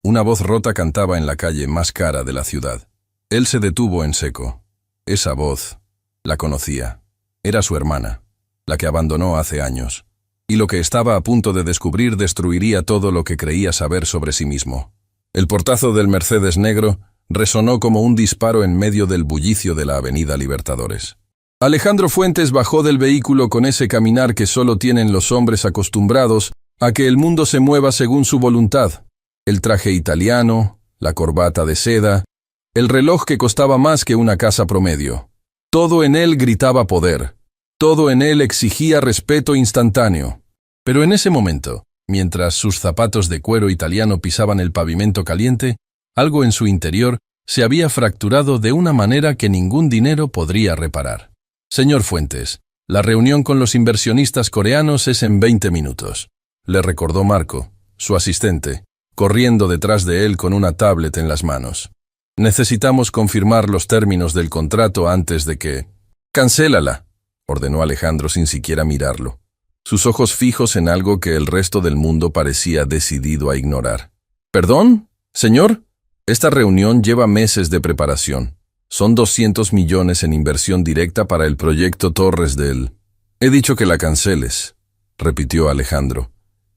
Una voz rota cantaba en la calle más cara de la ciudad. Él se detuvo en seco. Esa voz, la conocía. Era su hermana, la que abandonó hace años. Y lo que estaba a punto de descubrir destruiría todo lo que creía saber sobre sí mismo. El portazo del Mercedes negro resonó como un disparo en medio del bullicio de la avenida Libertadores. Alejandro Fuentes bajó del vehículo con ese caminar que solo tienen los hombres acostumbrados a que el mundo se mueva según su voluntad. El traje italiano, la corbata de seda, el reloj que costaba más que una casa promedio. Todo en él gritaba poder. Todo en él exigía respeto instantáneo. Pero en ese momento, mientras sus zapatos de cuero italiano pisaban el pavimento caliente, algo en su interior se había fracturado de una manera que ningún dinero podría reparar. Señor Fuentes, la reunión con los inversionistas coreanos es en 20 minutos. Le recordó Marco, su asistente, corriendo detrás de él con una tablet en las manos. Necesitamos confirmar los términos del contrato antes de que... «Cancélala», ordenó Alejandro sin siquiera mirarlo, sus ojos fijos en algo que el resto del mundo parecía decidido a ignorar. «¿Perdón, señor? Esta reunión lleva meses de preparación. Son 200 millones en inversión directa para el proyecto Torres del... He dicho que la canceles», repitió Alejandro,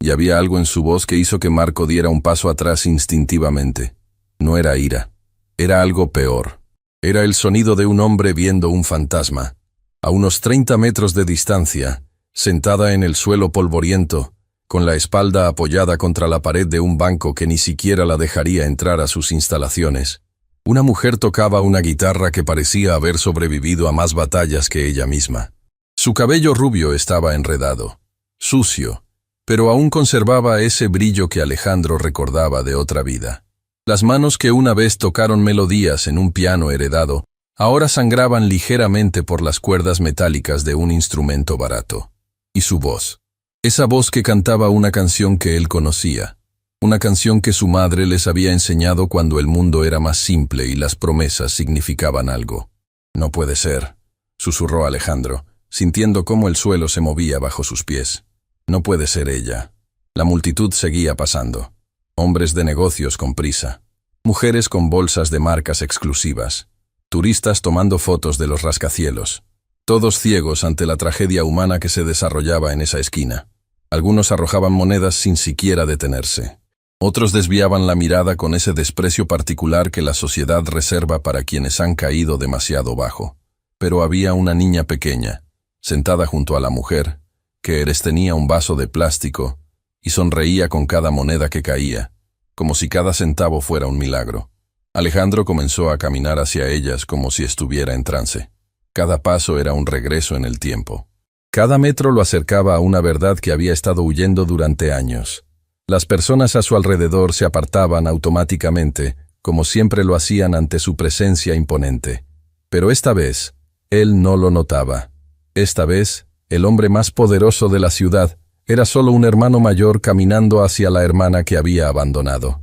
y había algo en su voz que hizo que Marco diera un paso atrás instintivamente. No era ira, era algo peor. Era el sonido de un hombre viendo un fantasma. A unos 30 metros de distancia, sentada en el suelo polvoriento, con la espalda apoyada contra la pared de un banco que ni siquiera la dejaría entrar a sus instalaciones, una mujer tocaba una guitarra que parecía haber sobrevivido a más batallas que ella misma. Su cabello rubio estaba enredado, sucio, pero aún conservaba ese brillo que Alejandro recordaba de otra vida. Las manos que una vez tocaron melodías en un piano heredado, ahora sangraban ligeramente por las cuerdas metálicas de un instrumento barato. Y su voz. Esa voz que cantaba una canción que él conocía. Una canción que su madre les había enseñado cuando el mundo era más simple y las promesas significaban algo. «No puede ser», susurró Alejandro, sintiendo cómo el suelo se movía bajo sus pies. «No puede ser ella». La multitud seguía pasando. Hombres de negocios con prisa. Mujeres con bolsas de marcas exclusivas. Turistas tomando fotos de los rascacielos. Todos ciegos ante la tragedia humana que se desarrollaba en esa esquina. Algunos arrojaban monedas sin siquiera detenerse. Otros desviaban la mirada con ese desprecio particular que la sociedad reserva para quienes han caído demasiado bajo. Pero había una niña pequeña, sentada junto a la mujer, que tenía un vaso de plástico y sonreía con cada moneda que caía, como si cada centavo fuera un milagro. Alejandro comenzó a caminar hacia ellas como si estuviera en trance. Cada paso era un regreso en el tiempo. Cada metro lo acercaba a una verdad que había estado huyendo durante años. Las personas a su alrededor se apartaban automáticamente, como siempre lo hacían ante su presencia imponente. Pero esta vez, él no lo notaba. Esta vez, el hombre más poderoso de la ciudad era solo un hermano mayor caminando hacia la hermana que había abandonado.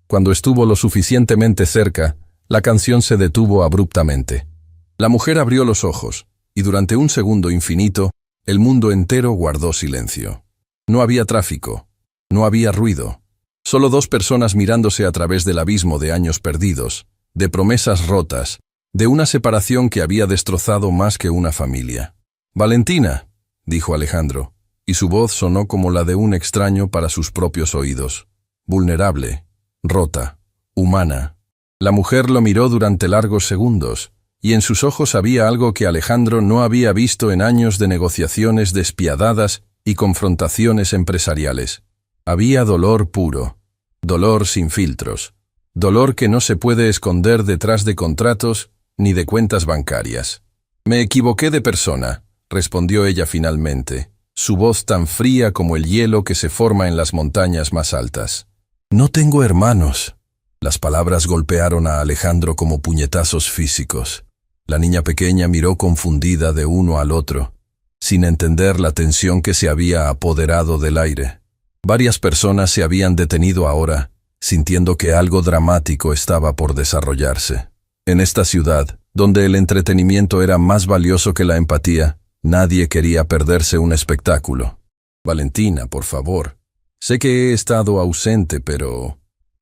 Cuando estuvo lo suficientemente cerca, la canción se detuvo abruptamente. La mujer abrió los ojos, y durante un segundo infinito, el mundo entero guardó silencio. No había tráfico, no había ruido. Solo dos personas mirándose a través del abismo de años perdidos, de promesas rotas, de una separación que había destrozado más que una familia. «Valentina», dijo Alejandro, y su voz sonó como la de un extraño para sus propios oídos. Vulnerable, rota, humana. La mujer lo miró durante largos segundos, y en sus ojos había algo que Alejandro no había visto en años de negociaciones despiadadas y confrontaciones empresariales. Había dolor puro, dolor sin filtros, dolor que no se puede esconder detrás de contratos ni de cuentas bancarias. «Me equivoqué de persona», respondió ella finalmente, su voz tan fría como el hielo que se forma en las montañas más altas. «No tengo hermanos». Las palabras golpearon a Alejandro como puñetazos físicos. La niña pequeña miró confundida de uno al otro, sin entender la tensión que se había apoderado del aire. Varias personas se habían detenido ahora, sintiendo que algo dramático estaba por desarrollarse. En esta ciudad, donde el entretenimiento era más valioso que la empatía, nadie quería perderse un espectáculo. «Valentina, por favor. Sé que he estado ausente, pero...»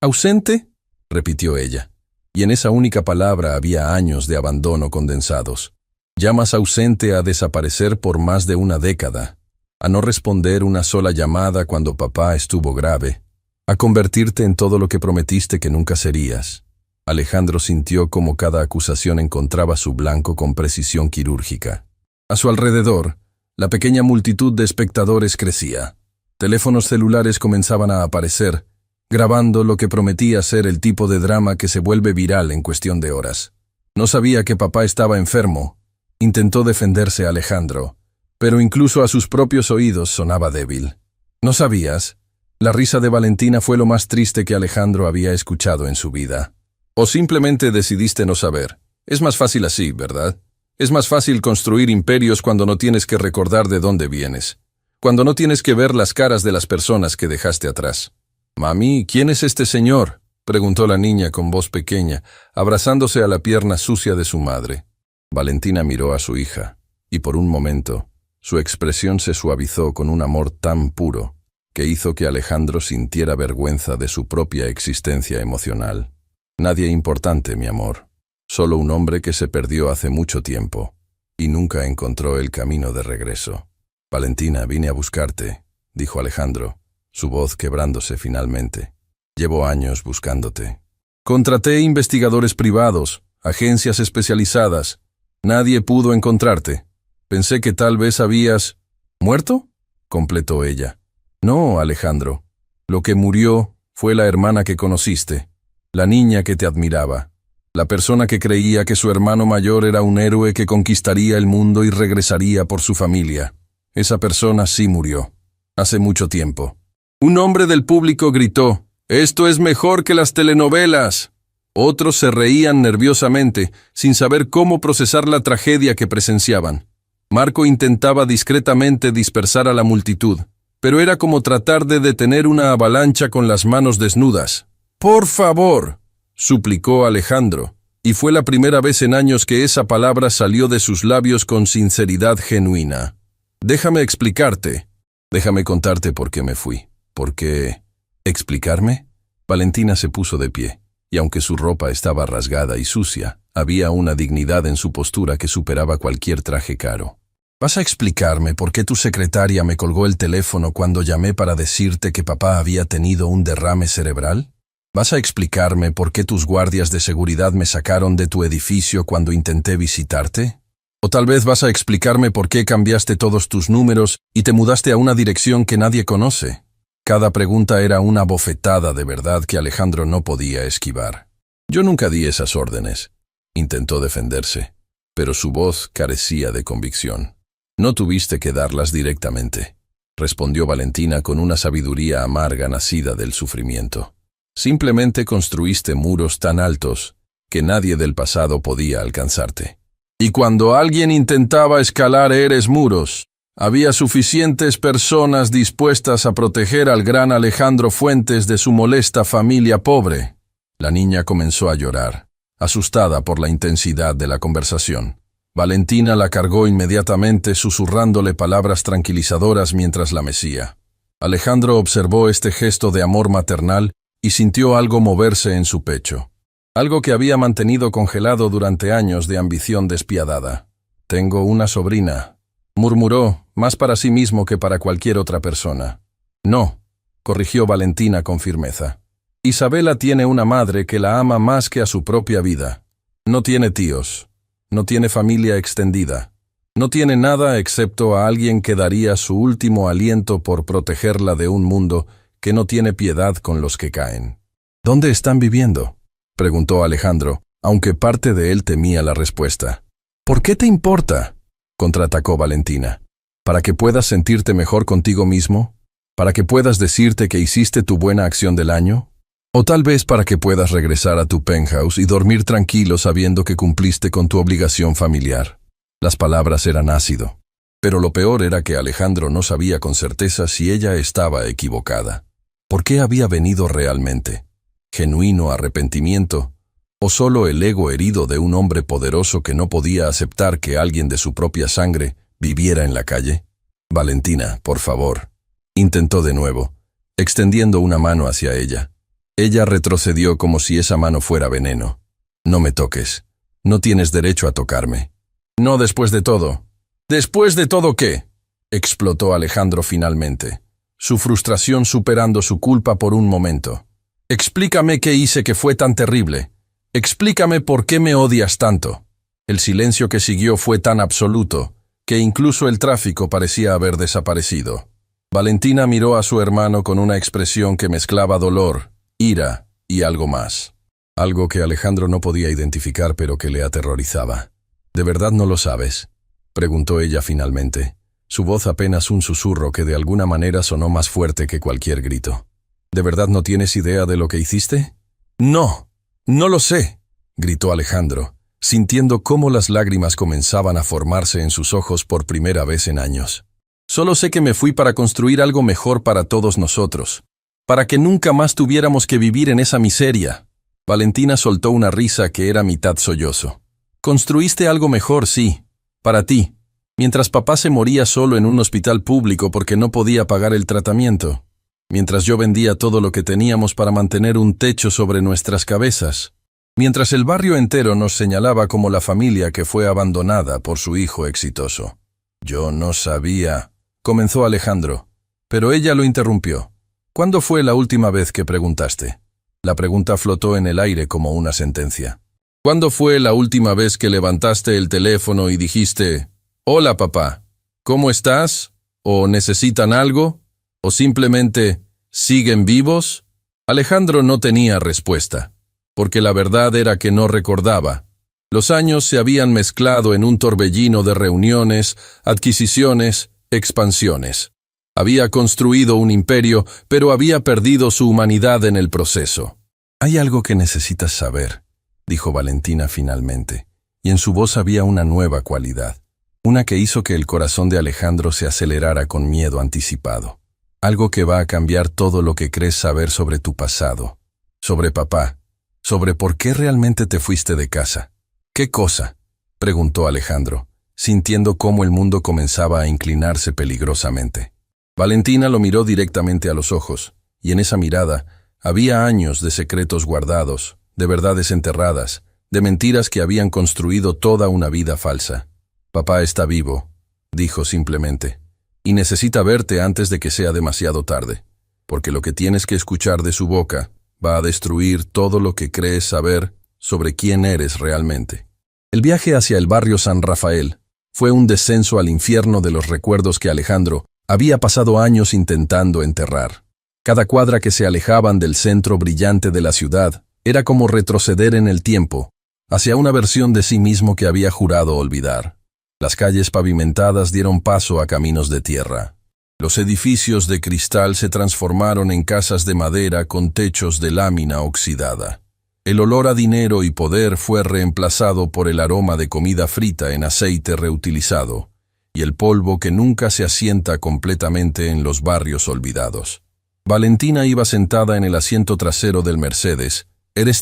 ¿Ausente?, repitió ella, y en esa única palabra había años de abandono condensados. Llamas ausente a desaparecer por más de una década, a no responder una sola llamada cuando papá estuvo grave, a convertirte en todo lo que prometiste que nunca serías. Alejandro sintió como cada acusación encontraba su blanco con precisión quirúrgica. A su alrededor, la pequeña multitud de espectadores crecía. Teléfonos celulares comenzaban a aparecer, grabando lo que prometía ser el tipo de drama que se vuelve viral en cuestión de horas. No sabía que papá estaba enfermo. Intentó defenderse Alejandro, pero incluso a sus propios oídos sonaba débil. ¿No sabías? La risa de Valentina fue lo más triste que Alejandro había escuchado en su vida. ¿O simplemente decidiste no saber? Es más fácil así, ¿verdad? Es más fácil construir imperios cuando no tienes que recordar de dónde vienes, cuando no tienes que ver las caras de las personas que dejaste atrás. «Mami, ¿quién es este señor?», preguntó la niña con voz pequeña, abrazándose a la pierna sucia de su madre. Valentina miró a su hija, y por un momento, su expresión se suavizó con un amor tan puro que hizo que Alejandro sintiera vergüenza de su propia existencia emocional. «Nadie importante, mi amor. Solo un hombre que se perdió hace mucho tiempo y nunca encontró el camino de regreso». «Valentina, vine a buscarte», dijo Alejandro, su voz quebrándose finalmente. «Llevo años buscándote. Contraté investigadores privados, agencias especializadas. Nadie pudo encontrarte. Pensé que tal vez habías... ¿Muerto?», completó ella. «No, Alejandro. Lo que murió fue la hermana que conociste, la niña que te admiraba, la persona que creía que su hermano mayor era un héroe que conquistaría el mundo y regresaría por su familia. Esa persona sí murió. Hace mucho tiempo». Un hombre del público gritó: «¡Esto es mejor que las telenovelas!». Otros se reían nerviosamente, sin saber cómo procesar la tragedia que presenciaban. Marco intentaba discretamente dispersar a la multitud, pero era como tratar de detener una avalancha con las manos desnudas. «¡Por favor!», suplicó Alejandro, y fue la primera vez en años que esa palabra salió de sus labios con sinceridad genuina. «Déjame explicarte. Déjame contarte por qué me fui. ¿Por qué? ¿Explicarme?». Valentina se puso de pie, y aunque su ropa estaba rasgada y sucia, había una dignidad en su postura que superaba cualquier traje caro. «¿Vas a explicarme por qué tu secretaria me colgó el teléfono cuando llamé para decirte que papá había tenido un derrame cerebral? ¿Vas a explicarme por qué tus guardias de seguridad me sacaron de tu edificio cuando intenté visitarte? ¿O tal vez vas a explicarme por qué cambiaste todos tus números y te mudaste a una dirección que nadie conoce?». Cada pregunta era una bofetada de verdad que Alejandro no podía esquivar. «Yo nunca di esas órdenes», intentó defenderse, pero su voz carecía de convicción. «No tuviste que darlas directamente», respondió Valentina con una sabiduría amarga nacida del sufrimiento. «Simplemente construiste muros tan altos que nadie del pasado podía alcanzarte. Y cuando alguien intentaba escalar esos muros, había suficientes personas dispuestas a proteger al gran Alejandro Fuentes de su molesta familia pobre». La niña comenzó a llorar, asustada por la intensidad de la conversación. Valentina la cargó inmediatamente, susurrándole palabras tranquilizadoras mientras la mecía. Alejandro observó este gesto de amor maternal y sintió algo moverse en su pecho. Algo que había mantenido congelado durante años de ambición despiadada. «Tengo una sobrina», murmuró, más para sí mismo que para cualquier otra persona. «No», corrigió Valentina con firmeza. «Isabela tiene una madre que la ama más que a su propia vida. No tiene tíos, no tiene familia extendida, no tiene nada excepto a alguien que daría su último aliento por protegerla de un mundo que no tiene piedad con los que caen». «¿Dónde están viviendo?», preguntó Alejandro, aunque parte de él temía la respuesta. «¿Por qué te importa?», contraatacó Valentina. «¿Para que puedas sentirte mejor contigo mismo? ¿Para que puedas decirte que hiciste tu buena acción del año? ¿O tal vez para que puedas regresar a tu penthouse y dormir tranquilo sabiendo que cumpliste con tu obligación familiar?». Las palabras eran ácido, pero lo peor era que Alejandro no sabía con certeza si ella estaba equivocada. ¿Por qué había venido realmente? ¿Genuino arrepentimiento? ¿O solo el ego herido de un hombre poderoso que no podía aceptar que alguien de su propia sangre viviera en la calle? «Valentina, por favor», intentó de nuevo, extendiendo una mano hacia ella. Ella retrocedió como si esa mano fuera veneno. No me toques. No tienes derecho a tocarme. No después de todo. ¿Después de todo qué? Explotó Alejandro finalmente, su frustración superando su culpa por un momento. Explícame qué hice que fue tan terrible. Explícame por qué me odias tanto. El silencio que siguió fue tan absoluto que incluso el tráfico parecía haber desaparecido. Valentina miró a su hermano con una expresión que mezclaba dolor, ira y algo más. Algo que Alejandro no podía identificar pero que le aterrorizaba. ¿De verdad no lo sabes?, preguntó ella finalmente, su voz apenas un susurro que de alguna manera sonó más fuerte que cualquier grito. ¿De verdad no tienes idea de lo que hiciste? No, no lo sé, gritó Alejandro, sintiendo cómo las lágrimas comenzaban a formarse en sus ojos por primera vez en años. Solo sé que me fui para construir algo mejor para todos nosotros, para que nunca más tuviéramos que vivir en esa miseria. Valentina soltó una risa que era mitad sollozo. Construiste algo mejor, sí, para ti, mientras papá se moría solo en un hospital público porque no podía pagar el tratamiento, mientras yo vendía todo lo que teníamos para mantener un techo sobre nuestras cabezas, mientras el barrio entero nos señalaba como la familia que fue abandonada por su hijo exitoso. Yo no sabía, comenzó Alejandro, pero ella lo interrumpió. ¿Cuándo fue la última vez que preguntaste? La pregunta flotó en el aire como una sentencia. ¿Cuándo fue la última vez que levantaste el teléfono y dijiste, «Hola, papá, ¿cómo estás? ¿O necesitan algo? ¿O simplemente siguen vivos?» Alejandro no tenía respuesta, porque la verdad era que no recordaba. Los años se habían mezclado en un torbellino de reuniones, adquisiciones, expansiones. Había construido un imperio, pero había perdido su humanidad en el proceso. «Hay algo que necesitas saber», dijo Valentina finalmente, y en su voz había una nueva cualidad, una que hizo que el corazón de Alejandro se acelerara con miedo anticipado. Algo que va a cambiar todo lo que crees saber sobre tu pasado, sobre papá, sobre por qué realmente te fuiste de casa. ¿Qué cosa?, preguntó Alejandro, sintiendo cómo el mundo comenzaba a inclinarse peligrosamente. Valentina lo miró directamente a los ojos, y en esa mirada había años de secretos guardados, de verdades enterradas, de mentiras que habían construido toda una vida falsa. «Papá está vivo», dijo simplemente, «y necesita verte antes de que sea demasiado tarde, porque lo que tienes que escuchar de su boca va a destruir todo lo que crees saber sobre quién eres realmente». El viaje hacia el barrio San Rafael fue un descenso al infierno de los recuerdos que Alejandro había pasado años intentando enterrar. Cada cuadra que se alejaban del centro brillante de la ciudad era como retroceder en el tiempo, hacia una versión de sí mismo que había jurado olvidar. Las calles pavimentadas dieron paso a caminos de tierra. Los edificios de cristal se transformaron en casas de madera con techos de lámina oxidada. El olor a dinero y poder fue reemplazado por el aroma de comida frita en aceite reutilizado, y el polvo que nunca se asienta completamente en los barrios olvidados. Valentina iba sentada en el asiento trasero del Mercedes,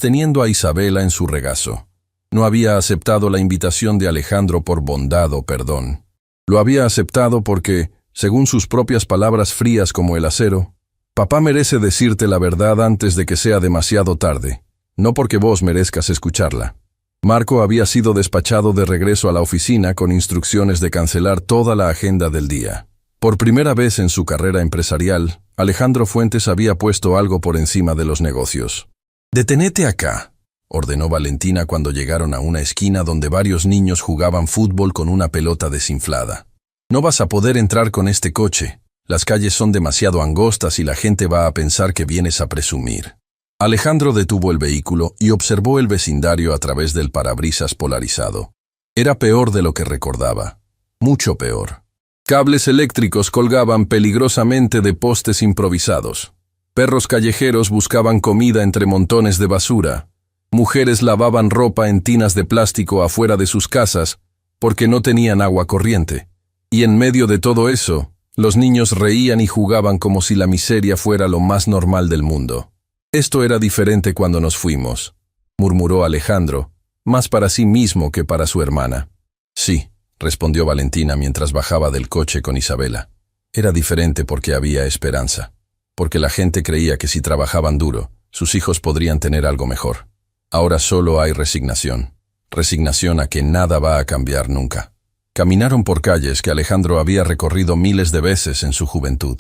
teniendo a Isabela en su regazo. No había aceptado la invitación de Alejandro por bondad o perdón. Lo había aceptado porque, según sus propias palabras frías como el acero, «Papá merece decirte la verdad antes de que sea demasiado tarde, no porque vos merezcas escucharla». Marco había sido despachado de regreso a la oficina con instrucciones de cancelar toda la agenda del día. Por primera vez en su carrera empresarial, Alejandro Fuentes había puesto algo por encima de los negocios. «Detenete acá», ordenó Valentina cuando llegaron a una esquina donde varios niños jugaban fútbol con una pelota desinflada. «No vas a poder entrar con este coche. Las calles son demasiado angostas y la gente va a pensar que vienes a presumir». Alejandro detuvo el vehículo y observó el vecindario a través del parabrisas polarizado. Era peor de lo que recordaba. Mucho peor. Cables eléctricos colgaban peligrosamente de postes improvisados. Perros callejeros buscaban comida entre montones de basura. Mujeres lavaban ropa en tinas de plástico afuera de sus casas porque no tenían agua corriente. Y en medio de todo eso, los niños reían y jugaban como si la miseria fuera lo más normal del mundo. «Esto era diferente cuando nos fuimos», murmuró Alejandro, más para sí mismo que para su hermana. «Sí», respondió Valentina mientras bajaba del coche con Isabela. «Era diferente porque había esperanza, porque la gente creía que si trabajaban duro, Sus hijos podrían tener algo mejor. Ahora solo hay resignación. Resignación a que nada va a cambiar nunca. Caminaron por calles que Alejandro había recorrido miles de veces en su juventud,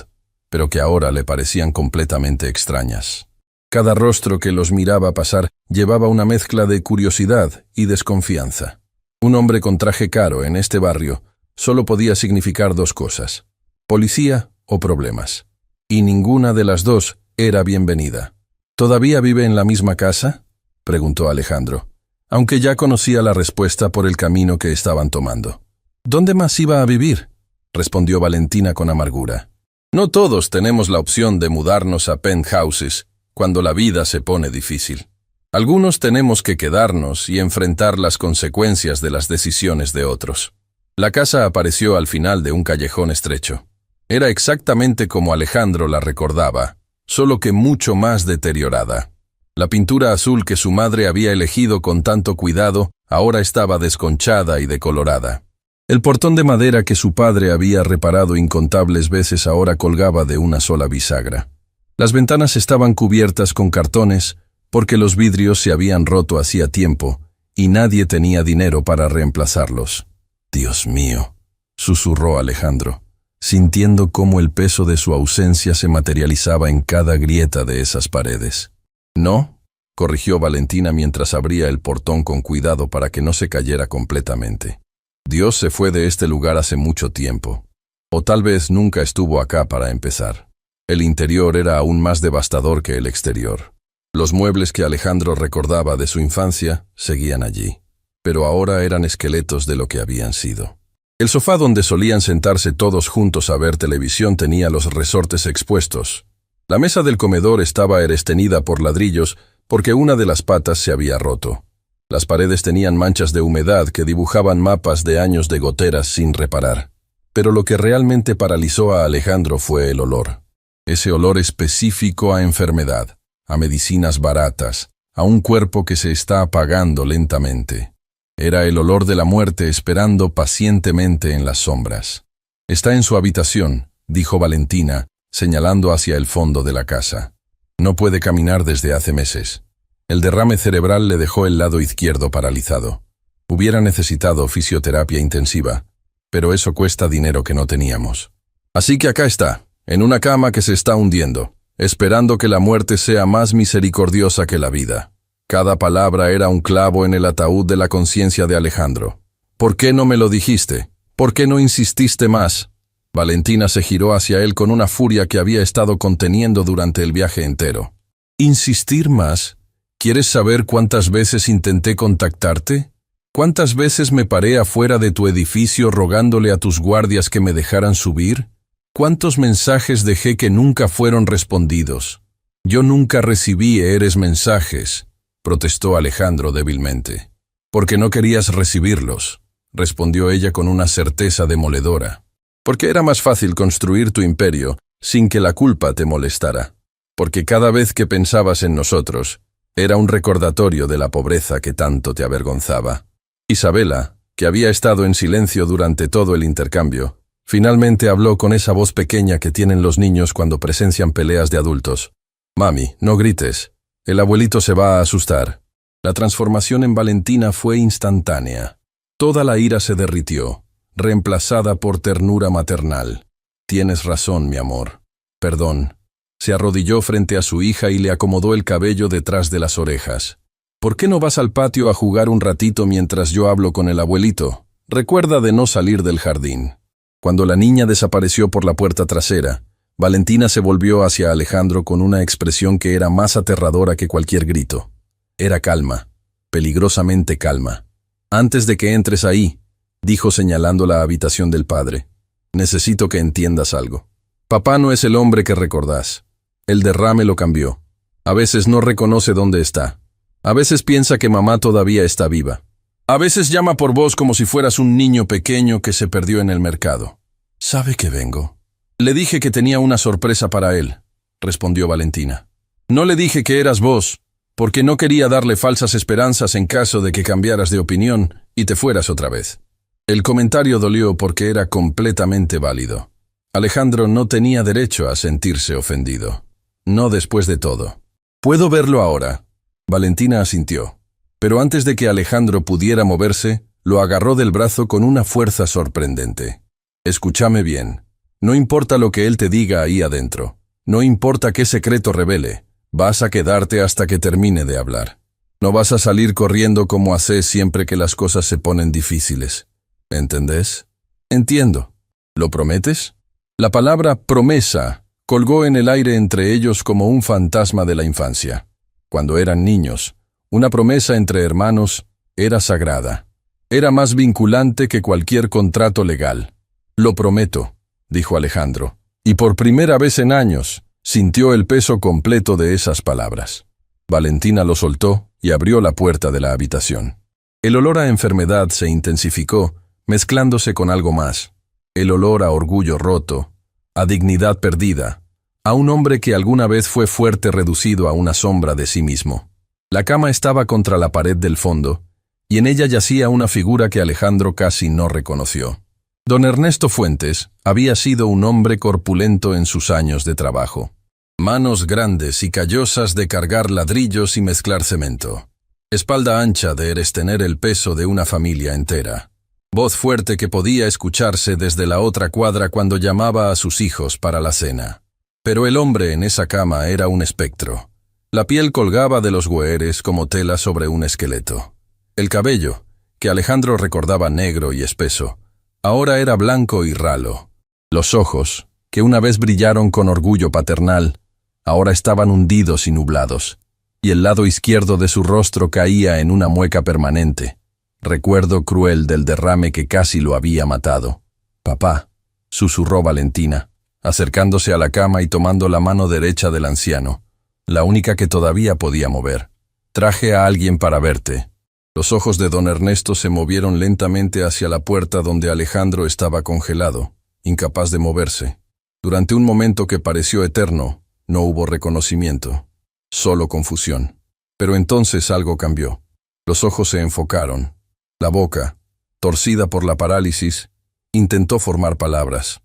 pero que ahora le parecían completamente extrañas. Cada rostro que los miraba pasar llevaba una mezcla de curiosidad y desconfianza. Un hombre con traje caro en este barrio solo podía significar dos cosas: policía o problemas. Y ninguna de las dos era bienvenida. ¿Todavía vive en la misma casa?, preguntó Alejandro, aunque ya conocía la respuesta por el camino que estaban tomando. ¿Dónde más iba a vivir?, respondió Valentina con amargura. No todos tenemos la opción de mudarnos a penthouses cuando la vida se pone difícil. Algunos tenemos que quedarnos y enfrentar las consecuencias de las decisiones de otros. La casa apareció al final de un callejón estrecho. Era exactamente como Alejandro la recordaba, solo que mucho más deteriorada. La pintura azul que su madre había elegido con tanto cuidado ahora estaba desconchada y decolorada. El portón de madera que su padre había reparado incontables veces ahora colgaba de una sola bisagra. Las ventanas estaban cubiertas con cartones porque los vidrios se habían roto hacía tiempo y nadie tenía dinero para reemplazarlos. «Dios mío», susurró Alejandro, sintiendo cómo el peso de su ausencia se materializaba en cada grieta de esas paredes. «No», corrigió Valentina mientras abría el portón con cuidado para que no se cayera completamente. «Dios se fue de este lugar hace mucho tiempo. O tal vez nunca estuvo acá para empezar». El interior era aún más devastador que el exterior. Los muebles que Alejandro recordaba de su infancia seguían allí, pero ahora eran esqueletos de lo que habían sido. El sofá donde solían sentarse todos juntos a ver televisión tenía los resortes expuestos. La mesa del comedor estaba estenida por ladrillos porque una de las patas se había roto. Las paredes tenían manchas de humedad que dibujaban mapas de años de goteras sin reparar. Pero lo que realmente paralizó a Alejandro fue el olor. Ese olor específico a enfermedad, a medicinas baratas, a un cuerpo que se está apagando lentamente. Era el olor de la muerte esperando pacientemente en las sombras. «Está en su habitación», dijo Valentina, señalando hacia el fondo de la casa. «No puede caminar desde hace meses. El derrame cerebral le dejó el lado izquierdo paralizado. Hubiera necesitado fisioterapia intensiva, pero eso cuesta dinero que no teníamos. Así que acá está, en una cama que se está hundiendo, esperando que la muerte sea más misericordiosa que la vida». Cada palabra era un clavo en el ataúd de la conciencia de Alejandro. «¿Por qué no me lo dijiste? ¿Por qué no insististe más?». Valentina se giró hacia él con una furia que había estado conteniendo durante el viaje entero. «¿Insistir más? ¿Quieres saber cuántas veces intenté contactarte? ¿Cuántas veces me paré afuera de tu edificio rogándole a tus guardias que me dejaran subir? ¿Cuántos mensajes dejé que nunca fueron respondidos? Yo nunca recibí mensajes», protestó Alejandro débilmente. «Porque no querías recibirlos», respondió ella con una certeza demoledora. «Porque era más fácil construir tu imperio sin que la culpa te molestara. Porque cada vez que pensabas en nosotros, era un recordatorio de la pobreza que tanto te avergonzaba». Isabela, que había estado en silencio durante todo el intercambio, finalmente habló con esa voz pequeña que tienen los niños cuando presencian peleas de adultos. «Mami, no grites. El abuelito se va a asustar». La transformación en Valentina fue instantánea. Toda la ira se derritió, reemplazada por ternura maternal. «Tienes razón, mi amor. Perdón». Se arrodilló frente a su hija y le acomodó el cabello detrás de las orejas. «¿Por qué no vas al patio a jugar un ratito mientras yo hablo con el abuelito? Recuerda de no salir del jardín». Cuando la niña desapareció por la puerta trasera, Valentina se volvió hacia Alejandro con una expresión que era más aterradora que cualquier grito. Era calma, peligrosamente calma. «Antes de que entres ahí», dijo señalando la habitación del padre, «necesito que entiendas algo. Papá no es el hombre que recordás. El derrame lo cambió. A veces no reconoce dónde está. A veces piensa que mamá todavía está viva. A veces llama por vos como si fueras un niño pequeño que se perdió en el mercado». «¿Sabe que vengo?» «Le dije que tenía una sorpresa para él», respondió Valentina. «No le dije que eras vos, porque no quería darle falsas esperanzas en caso de que cambiaras de opinión y te fueras otra vez». El comentario dolió porque era completamente válido. Alejandro no tenía derecho a sentirse ofendido. No después de todo. Puedo verlo ahora. Valentina asintió. Pero antes de que Alejandro pudiera moverse, lo agarró del brazo con una fuerza sorprendente. Escúchame bien. No importa lo que él te diga ahí adentro. No importa qué secreto revele. Vas a quedarte hasta que termine de hablar. No vas a salir corriendo como haces siempre que las cosas se ponen difíciles. ¿Entendés? Entiendo. ¿Lo prometes? La palabra promesa colgó en el aire entre ellos como un fantasma de la infancia. Cuando eran niños, una promesa entre hermanos era sagrada. Era más vinculante que cualquier contrato legal. Lo prometo, dijo Alejandro, y por primera vez en años sintió el peso completo de esas palabras. Valentina lo soltó y abrió la puerta de la habitación. El olor a enfermedad se intensificó, mezclándose con algo más. El olor a orgullo roto, a dignidad perdida, a un hombre que alguna vez fue fuerte reducido a una sombra de sí mismo. La cama estaba contra la pared del fondo, y en ella yacía una figura que Alejandro casi no reconoció. Don Ernesto Fuentes había sido un hombre corpulento en sus años de trabajo. Manos grandes y callosas de cargar ladrillos y mezclar cemento. Espalda ancha de tener el peso de una familia entera. Voz fuerte que podía escucharse desde la otra cuadra cuando llamaba a sus hijos para la cena. Pero el hombre en esa cama era un espectro. La piel colgaba de los güeres como tela sobre un esqueleto. El cabello, que Alejandro recordaba negro y espeso, ahora era blanco y ralo. Los ojos, que una vez brillaron con orgullo paternal, ahora estaban hundidos y nublados, y el lado izquierdo de su rostro caía en una mueca permanente, recuerdo cruel del derrame que casi lo había matado. «Papá», susurró Valentina, acercándose a la cama y tomando la mano derecha del anciano, la única que todavía podía mover. «Traje a alguien para verte». Los ojos de don Ernesto se movieron lentamente hacia la puerta donde Alejandro estaba congelado, incapaz de moverse. Durante un momento que pareció eterno, no hubo reconocimiento, solo confusión. Pero entonces algo cambió. Los ojos se enfocaron. La boca, torcida por la parálisis, intentó formar palabras.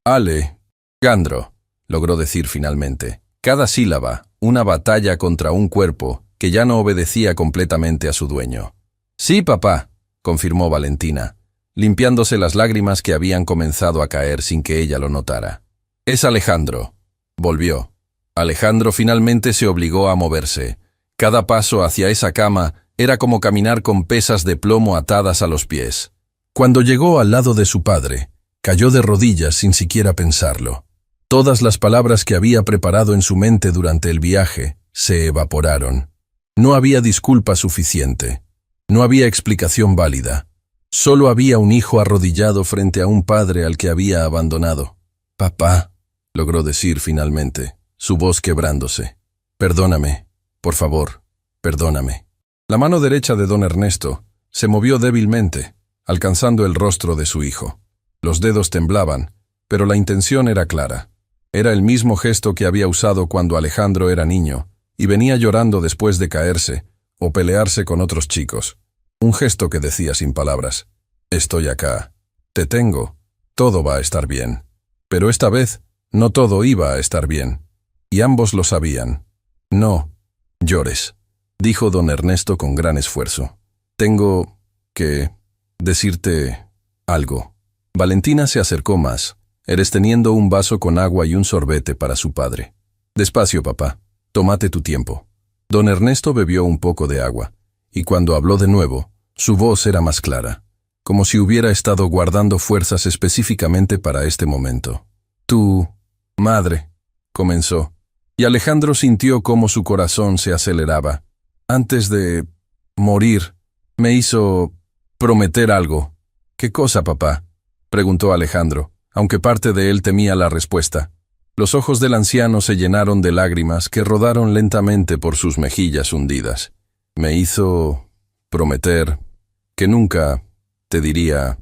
Alejandro, logró decir finalmente. Cada sílaba, una batalla contra un cuerpo que ya no obedecía completamente a su dueño. «Sí, papá», confirmó Valentina, limpiándose las lágrimas que habían comenzado a caer sin que ella lo notara. «Es Alejandro». Volvió. Alejandro finalmente se obligó a moverse. Cada paso hacia esa cama era como caminar con pesas de plomo atadas a los pies. Cuando llegó al lado de su padre, cayó de rodillas sin siquiera pensarlo. Todas las palabras que había preparado en su mente durante el viaje se evaporaron. No había disculpa suficiente. No había explicación válida. Solo había un hijo arrodillado frente a un padre al que había abandonado. «Papá», logró decir finalmente, su voz quebrándose. «Perdóname, por favor, perdóname». La mano derecha de don Ernesto se movió débilmente, alcanzando el rostro de su hijo. Los dedos temblaban, pero la intención era clara. Era el mismo gesto que había usado cuando Alejandro era niño y venía llorando después de caerse o pelearse con otros chicos. Un gesto que decía sin palabras: «Estoy acá, te tengo, todo va a estar bien». Pero esta vez no todo iba a estar bien, y ambos lo sabían. «No llores», dijo don Ernesto con gran esfuerzo. «Tengo que decirte algo». Valentina se acercó más, teniendo un vaso con agua y un sorbete para su padre. «Despacio, papá. Tómate tu tiempo». Don Ernesto bebió un poco de agua, y cuando habló de nuevo, su voz era más clara, como si hubiera estado guardando fuerzas específicamente para este momento. «Tu madre», comenzó, y Alejandro sintió cómo su corazón se aceleraba. «Antes de morir, me hizo prometer algo». «¿Qué cosa, papá?», preguntó Alejandro, aunque parte de él temía la respuesta. Los ojos del anciano se llenaron de lágrimas que rodaron lentamente por sus mejillas hundidas. «Me hizo prometer que nunca te diría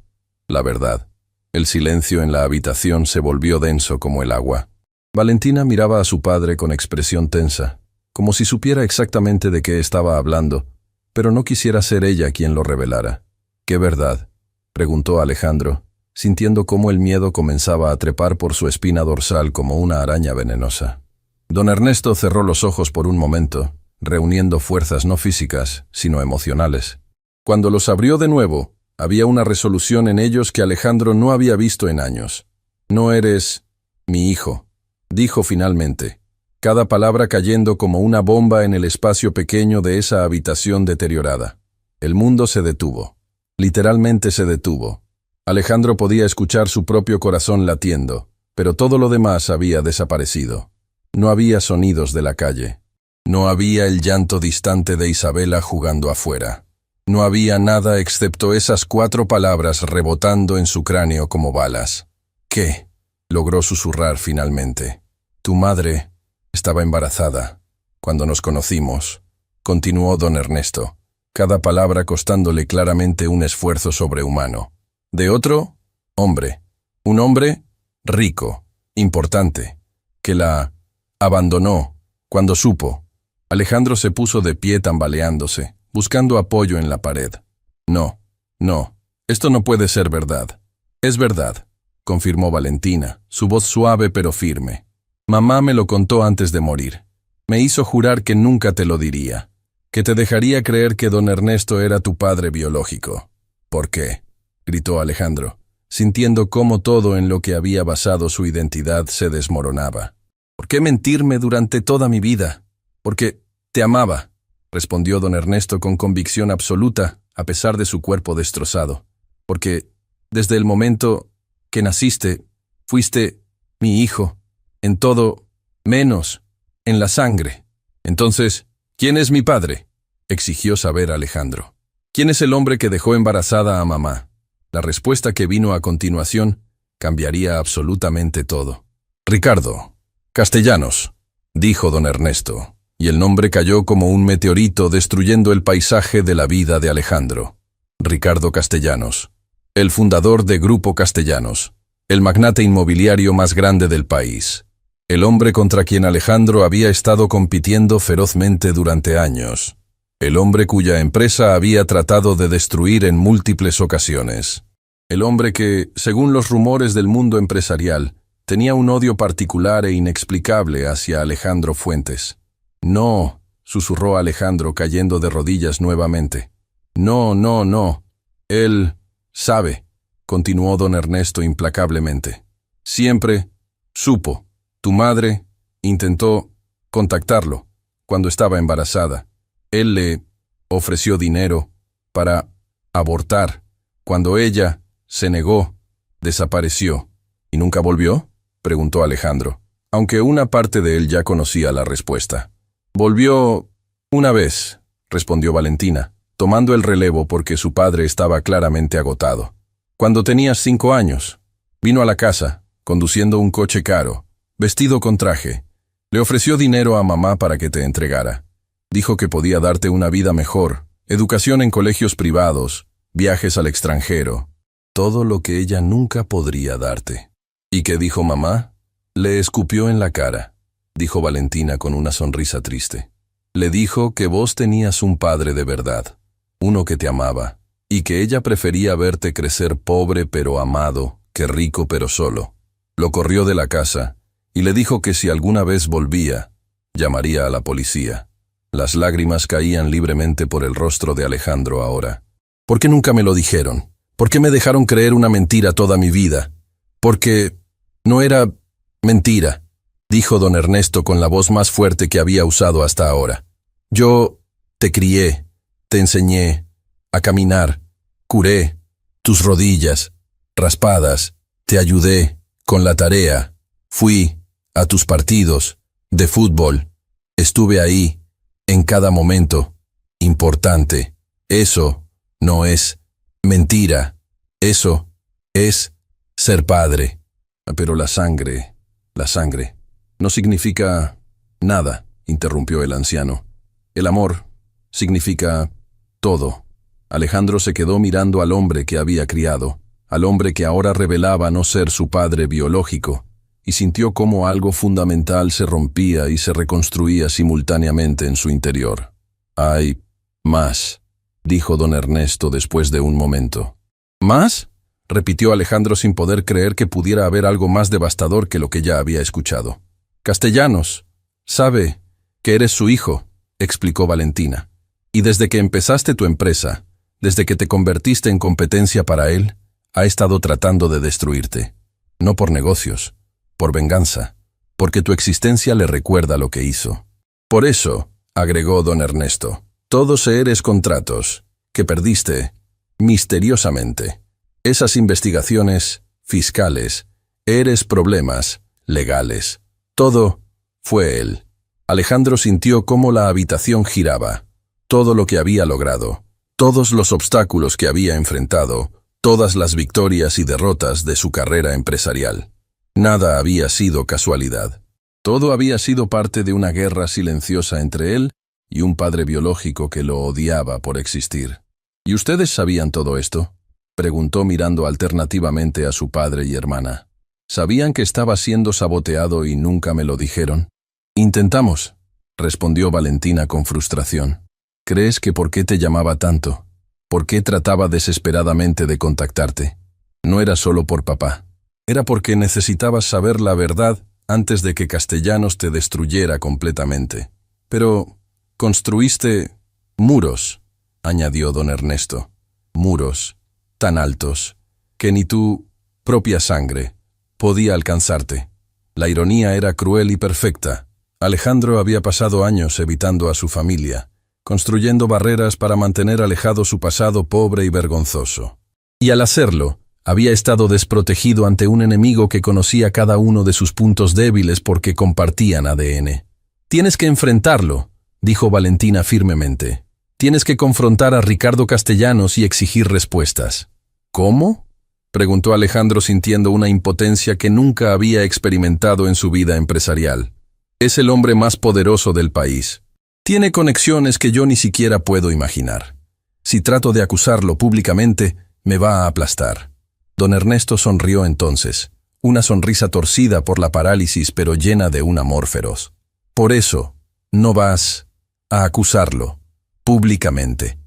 la verdad». El silencio en la habitación se volvió denso como el agua. Valentina miraba a su padre con expresión tensa, como si supiera exactamente de qué estaba hablando, pero no quisiera ser ella quien lo revelara. «¿Qué verdad?», preguntó Alejandro, sintiendo cómo el miedo comenzaba a trepar por su espina dorsal como una araña venenosa. Don Ernesto cerró los ojos por un momento, reuniendo fuerzas no físicas, sino emocionales. Cuando los abrió de nuevo, había una resolución en ellos que Alejandro no había visto en años. «No eres mi hijo», dijo finalmente, cada palabra cayendo como una bomba en el espacio pequeño de esa habitación deteriorada. El mundo se detuvo. Literalmente se detuvo. Alejandro podía escuchar su propio corazón latiendo, pero todo lo demás había desaparecido. No había sonidos de la calle. No había el llanto distante de Isabela jugando afuera. No había nada excepto esas 4 palabras rebotando en su cráneo como balas. «¿Qué?», logró susurrar finalmente. «Tu madre estaba embarazada cuando nos conocimos», continuó don Ernesto, cada palabra costándole claramente un esfuerzo sobrehumano. «De otro hombre, un hombre rico, importante, que la abandonó cuando supo». Alejandro se puso de pie tambaleándose, buscando apoyo en la pared. «No, esto no puede ser verdad». «Es verdad», confirmó Valentina, su voz suave pero firme. «Mamá me lo contó antes de morir. Me hizo jurar que nunca te lo diría, que te dejaría creer que don Ernesto era tu padre biológico». «¿Por qué?», gritó Alejandro, sintiendo cómo todo en lo que había basado su identidad se desmoronaba. «¿Por qué mentirme durante toda mi vida? Porque te amaba», respondió don Ernesto con convicción absoluta, a pesar de su cuerpo destrozado. «Porque desde el momento que naciste, fuiste mi hijo, en todo, menos en la sangre». «Entonces, ¿quién es mi padre?», exigió saber Alejandro. «¿Quién es el hombre que dejó embarazada a mamá?». La respuesta que vino a continuación cambiaría absolutamente todo. «Ricardo Castellanos», dijo don Ernesto, y el nombre cayó como un meteorito destruyendo el paisaje de la vida de Alejandro. Ricardo Castellanos, el fundador de Grupo Castellanos, el magnate inmobiliario más grande del país, el hombre contra quien Alejandro había estado compitiendo ferozmente durante años, el hombre cuya empresa había tratado de destruir en múltiples ocasiones, el hombre que, según los rumores del mundo empresarial, tenía un odio particular e inexplicable hacia Alejandro Fuentes. «No», susurró Alejandro cayendo de rodillas nuevamente. «No. Él sabe», continuó don Ernesto implacablemente. «Siempre supo. Tu madre intentó contactarlo cuando estaba embarazada. Él le ofreció dinero para abortar. Cuando ella se negó, desapareció». «¿Y nunca volvió?», preguntó Alejandro, aunque una parte de él ya conocía la respuesta. «Volvió una vez», respondió Valentina, tomando el relevo porque su padre estaba claramente agotado. «Cuando tenías 5 años. Vino a la casa, conduciendo un coche caro, vestido con traje. Le ofreció dinero a mamá para que te entregara. Dijo que podía darte una vida mejor, educación en colegios privados, viajes al extranjero, todo lo que ella nunca podría darte». «¿Y qué dijo mamá?». «Le escupió en la cara», dijo Valentina con una sonrisa triste. «Le dijo que vos tenías un padre de verdad, uno que te amaba, y que ella prefería verte crecer pobre pero amado que rico pero solo. Lo corrió de la casa y le dijo que si alguna vez volvía, llamaría a la policía». Las lágrimas caían libremente por el rostro de Alejandro ahora. «¿Por qué nunca me lo dijeron? ¿Por qué me dejaron creer una mentira toda mi vida? Porque no era mentira», dijo don Ernesto con la voz más fuerte que había usado hasta ahora. «Yo te crié, te enseñé a caminar, curé tus rodillas raspadas, te ayudé con la tarea, fui a tus partidos de fútbol, estuve ahí en cada momento importante. Eso no es mentira, eso es ser padre». «Pero la sangre, no significa nada», interrumpió el anciano. «El amor significa todo». Alejandro se quedó mirando al hombre que había criado, al hombre que ahora revelaba no ser su padre biológico, y sintió cómo algo fundamental se rompía y se reconstruía simultáneamente en su interior. «Hay más», dijo don Ernesto después de un momento. «¿Más?», repitió Alejandro sin poder creer que pudiera haber algo más devastador que lo que ya había escuchado. «Castellanos», Sabe que eres su hijo, explicó Valentina. Y desde que empezaste tu empresa, desde que te convertiste en competencia para él, ha estado tratando de destruirte. No por negocios, por venganza, porque tu existencia le recuerda lo que hizo. Por eso, agregó don Ernesto, todos eres contratos que perdiste misteriosamente. Esas investigaciones fiscales, eres problemas legales. Todo fue él. Alejandro sintió cómo la habitación giraba. Todo lo que había logrado, todos los obstáculos que había enfrentado, todas las victorias y derrotas de su carrera empresarial. Nada había sido casualidad. Todo había sido parte de una guerra silenciosa entre él y un padre biológico que lo odiaba por existir. ¿Y ustedes sabían todo esto?, preguntó mirando alternativamente a su padre y hermana. ¿Sabían que estaba siendo saboteado y nunca me lo dijeron? Intentamos, respondió Valentina con frustración. ¿Crees que por qué te llamaba tanto? ¿Por qué trataba desesperadamente de contactarte? No era solo por papá. Era porque necesitabas saber la verdad antes de que Castellanos te destruyera completamente. Pero construiste muros, añadió don Ernesto. Muros tan altos que ni tu propia sangre podía alcanzarte. La ironía era cruel y perfecta. Alejandro había pasado años evitando a su familia, construyendo barreras para mantener alejado su pasado pobre y vergonzoso. Y al hacerlo, había estado desprotegido ante un enemigo que conocía cada uno de sus puntos débiles porque compartían ADN. Tienes que enfrentarlo, dijo Valentina firmemente. Tienes que confrontar a Ricardo Castellanos y exigir respuestas. ¿Cómo?, preguntó Alejandro sintiendo una impotencia que nunca había experimentado en su vida empresarial. Es el hombre más poderoso del país. Tiene conexiones que yo ni siquiera puedo imaginar. Si trato de acusarlo públicamente, me va a aplastar. Don Ernesto sonrió entonces, una sonrisa torcida por la parálisis pero llena de un amor feroz. Por eso, no vas a acusarlo públicamente,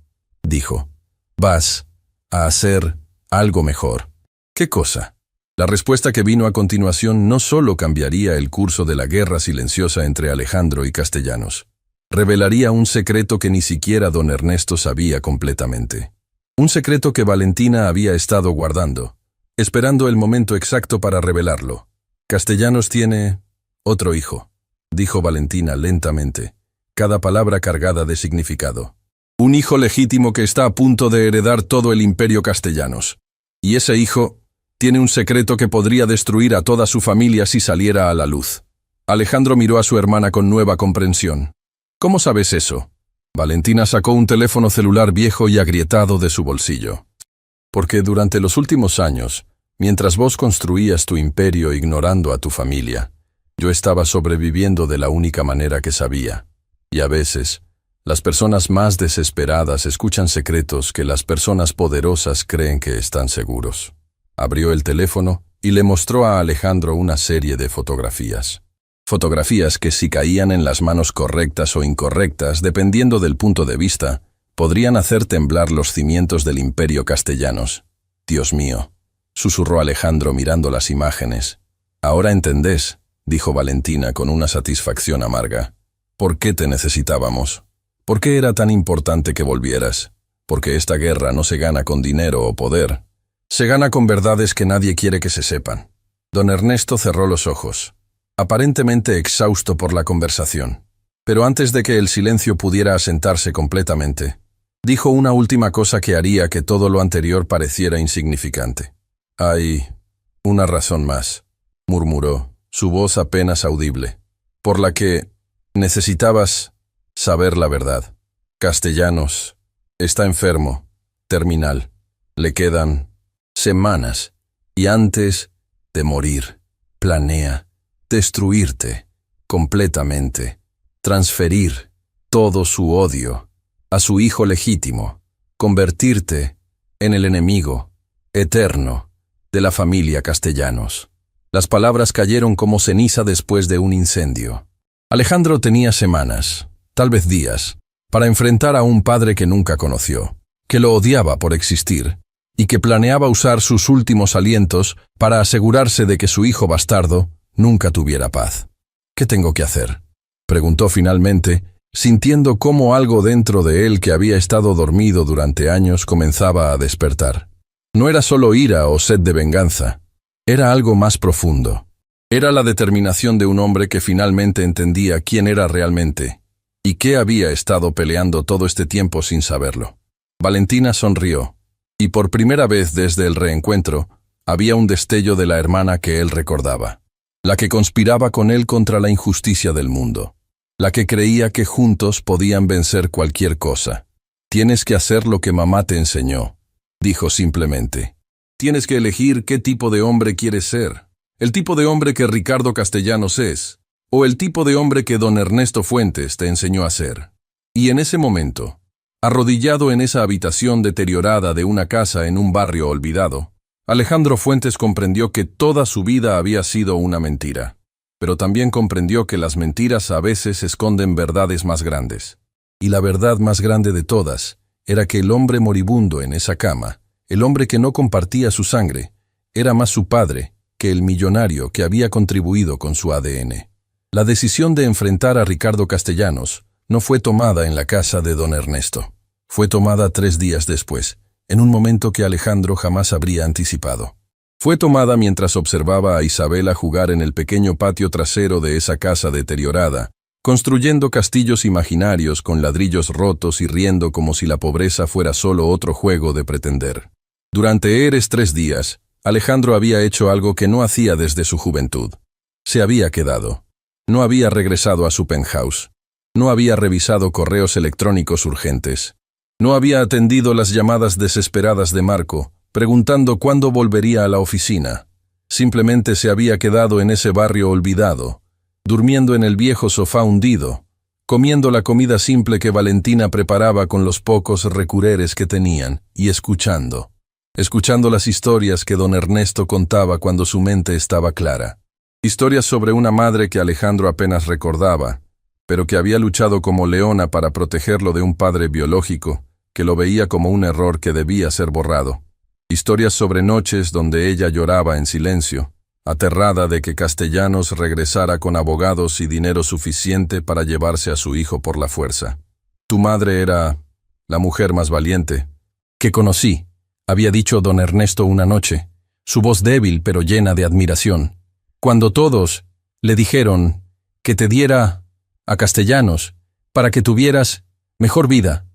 dijo. Vas a hacer algo mejor. ¿Qué cosa? La respuesta que vino a continuación no solo cambiaría el curso de la guerra silenciosa entre Alejandro y Castellanos. Revelaría un secreto que ni siquiera don Ernesto sabía completamente. Un secreto que Valentina había estado guardando, esperando el momento exacto para revelarlo. Castellanos tiene otro hijo, dijo Valentina lentamente, cada palabra cargada de significado. Un hijo legítimo que está a punto de heredar todo el imperio Castellanos. Y ese hijo tiene un secreto que podría destruir a toda su familia si saliera a la luz. Alejandro miró a su hermana con nueva comprensión. ¿Cómo sabes eso? Valentina sacó un teléfono celular viejo y agrietado de su bolsillo. Porque durante los últimos años, mientras vos construías tu imperio ignorando a tu familia, yo estaba sobreviviendo de la única manera que sabía. Y a veces, las personas más desesperadas escuchan secretos que las personas poderosas creen que están seguros. Abrió el teléfono y le mostró a Alejandro una serie de fotografías. Fotografías que si caían en las manos correctas o incorrectas, dependiendo del punto de vista, podrían hacer temblar los cimientos del imperio Castellanos. Dios mío, susurró Alejandro mirando las imágenes. Ahora entendés, dijo Valentina con una satisfacción amarga. ¿Por qué te necesitábamos? ¿Por qué era tan importante que volvieras? Porque esta guerra no se gana con dinero o poder. Se gana con verdades que nadie quiere que se sepan. Don Ernesto cerró los ojos, aparentemente exhausto por la conversación. Pero antes de que el silencio pudiera asentarse completamente, dijo una última cosa que haría que todo lo anterior pareciera insignificante. Hay una razón más, murmuró, su voz apenas audible, por la que necesitabas saber la verdad. Castellanos está enfermo, terminal. Le quedan semanas y antes de morir, planea destruirte completamente, transferir todo su odio a su hijo legítimo, convertirte en el enemigo eterno de la familia Castellanos. Las palabras cayeron como ceniza después de un incendio. Alejandro tenía semanas, tal vez días, para enfrentar a un padre que nunca conoció, que lo odiaba por existir, y que planeaba usar sus últimos alientos para asegurarse de que su hijo bastardo nunca tuviera paz. ¿Qué tengo que hacer? Preguntó finalmente, sintiendo cómo algo dentro de él que había estado dormido durante años comenzaba a despertar. No era solo ira o sed de venganza, era algo más profundo. Era la determinación de un hombre que finalmente entendía quién era realmente y qué había estado peleando todo este tiempo sin saberlo. Valentina sonrió, y por primera vez desde el reencuentro, había un destello de la hermana que él recordaba, la que conspiraba con él contra la injusticia del mundo, la que creía que juntos podían vencer cualquier cosa. «Tienes que hacer lo que mamá te enseñó», dijo simplemente. «Tienes que elegir qué tipo de hombre quieres ser. El tipo de hombre que Ricardo Castellanos es, o el tipo de hombre que don Ernesto Fuentes te enseñó a ser». Y en ese momento, arrodillado en esa habitación deteriorada de una casa en un barrio olvidado, Alejandro Fuentes comprendió que toda su vida había sido una mentira, pero también comprendió que las mentiras a veces esconden verdades más grandes. Y la verdad más grande de todas era que el hombre moribundo en esa cama, el hombre que no compartía su sangre, era más su padre que el millonario que había contribuido con su ADN. La decisión de enfrentar a Ricardo Castellanos no fue tomada en la casa de don Ernesto. Fue tomada 3 días después, en un momento que Alejandro jamás habría anticipado. Fue tomada mientras observaba a Isabela jugar en el pequeño patio trasero de esa casa deteriorada, construyendo castillos imaginarios con ladrillos rotos y riendo como si la pobreza fuera solo otro juego de pretender. Durante esos 3 días, Alejandro había hecho algo que no hacía desde su juventud. Se había quedado. No había regresado a su penthouse. No había revisado correos electrónicos urgentes. No había atendido las llamadas desesperadas de Marco, preguntando cuándo volvería a la oficina. Simplemente se había quedado en ese barrio olvidado, durmiendo en el viejo sofá hundido, comiendo la comida simple que Valentina preparaba con los pocos recureres que tenían, y escuchando las historias que don Ernesto contaba cuando su mente estaba clara. Historias sobre una madre que Alejandro apenas recordaba, pero que había luchado como leona para protegerlo de un padre biológico, que lo veía como un error que debía ser borrado. Historias sobre noches donde ella lloraba en silencio, aterrada de que Castellanos regresara con abogados y dinero suficiente para llevarse a su hijo por la fuerza. «Tu madre era la mujer más valiente que conocí», había dicho don Ernesto una noche, su voz débil pero llena de admiración. Cuando todos le dijeron que te diera a Castellanos para que tuvieras mejor vida,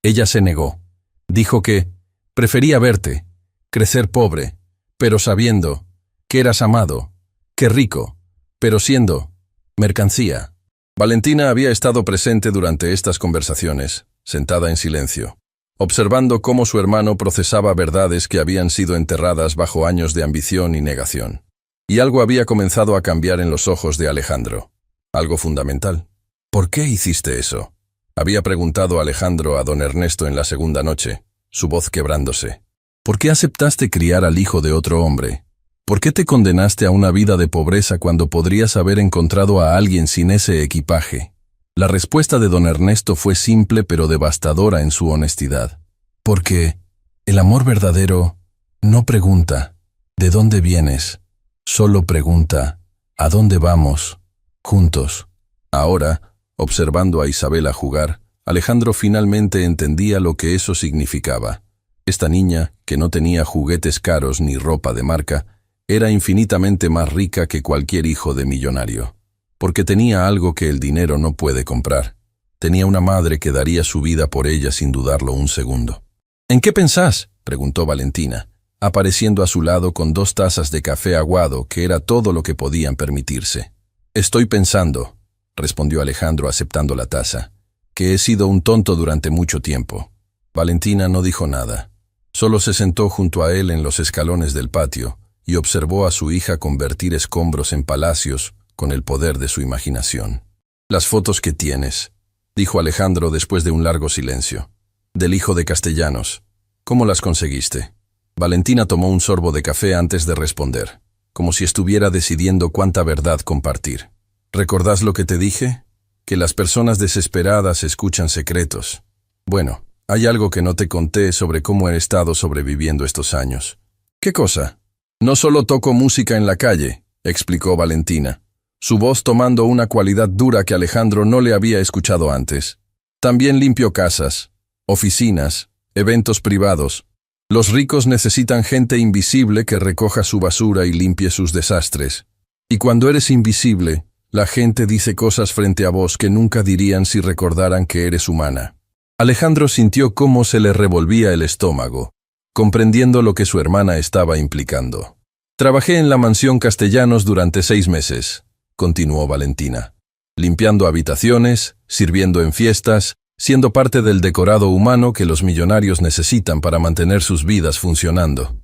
ella se negó. Dijo que prefería verte crecer pobre, pero sabiendo que eras amado, que rico, pero siendo mercancía. Valentina había estado presente durante estas conversaciones, sentada en silencio, observando cómo su hermano procesaba verdades que habían sido enterradas bajo años de ambición y negación. Y algo había comenzado a cambiar en los ojos de Alejandro. Algo fundamental. «¿Por qué hiciste eso?», había preguntado Alejandro a don Ernesto en la segunda noche, su voz quebrándose. «¿Por qué aceptaste criar al hijo de otro hombre? ¿Por qué te condenaste a una vida de pobreza cuando podrías haber encontrado a alguien sin ese equipaje?» La respuesta de don Ernesto fue simple pero devastadora en su honestidad. «Porque el amor verdadero no pregunta ¿de dónde vienes?, solo pregunta ¿a dónde vamos juntos?». Ahora, observando a Isabela jugar, Alejandro finalmente entendía lo que eso significaba. Esta niña, que no tenía juguetes caros ni ropa de marca, era infinitamente más rica que cualquier hijo de millonario. Porque tenía algo que el dinero no puede comprar. Tenía una madre que daría su vida por ella sin dudarlo un segundo. «¿En qué pensás?», preguntó Valentina, apareciendo a su lado con 2 tazas de café aguado que era todo lo que podían permitirse. «Estoy pensando», respondió Alejandro aceptando la taza, «que he sido un tonto durante mucho tiempo». Valentina no dijo nada. Solo se sentó junto a él en los escalones del patio y observó a su hija convertir escombros en palacios con el poder de su imaginación. «Las fotos que tienes», dijo Alejandro después de un largo silencio, «del hijo de Castellanos. ¿Cómo las conseguiste?». Valentina tomó un sorbo de café antes de responder, como si estuviera decidiendo cuánta verdad compartir. «¿Recordás lo que te dije? Que las personas desesperadas escuchan secretos. Bueno, hay algo que no te conté sobre cómo he estado sobreviviendo estos años». «¿Qué cosa?». «No solo toco música en la calle», explicó Valentina. su voz tomando una cualidad dura que Alejandro no le había escuchado antes. También limpio casas, oficinas, eventos privados. Los ricos necesitan gente invisible que recoja su basura y limpie sus desastres. Y cuando eres invisible, la gente dice cosas frente a vos que nunca dirían si recordaran que eres humana. Alejandro sintió cómo se le revolvía el estómago, comprendiendo lo que su hermana estaba implicando. Trabajé en la mansión Castellanos durante 6 meses, continuó Valentina, limpiando habitaciones, sirviendo en fiestas, siendo parte del decorado humano que los millonarios necesitan para mantener sus vidas funcionando.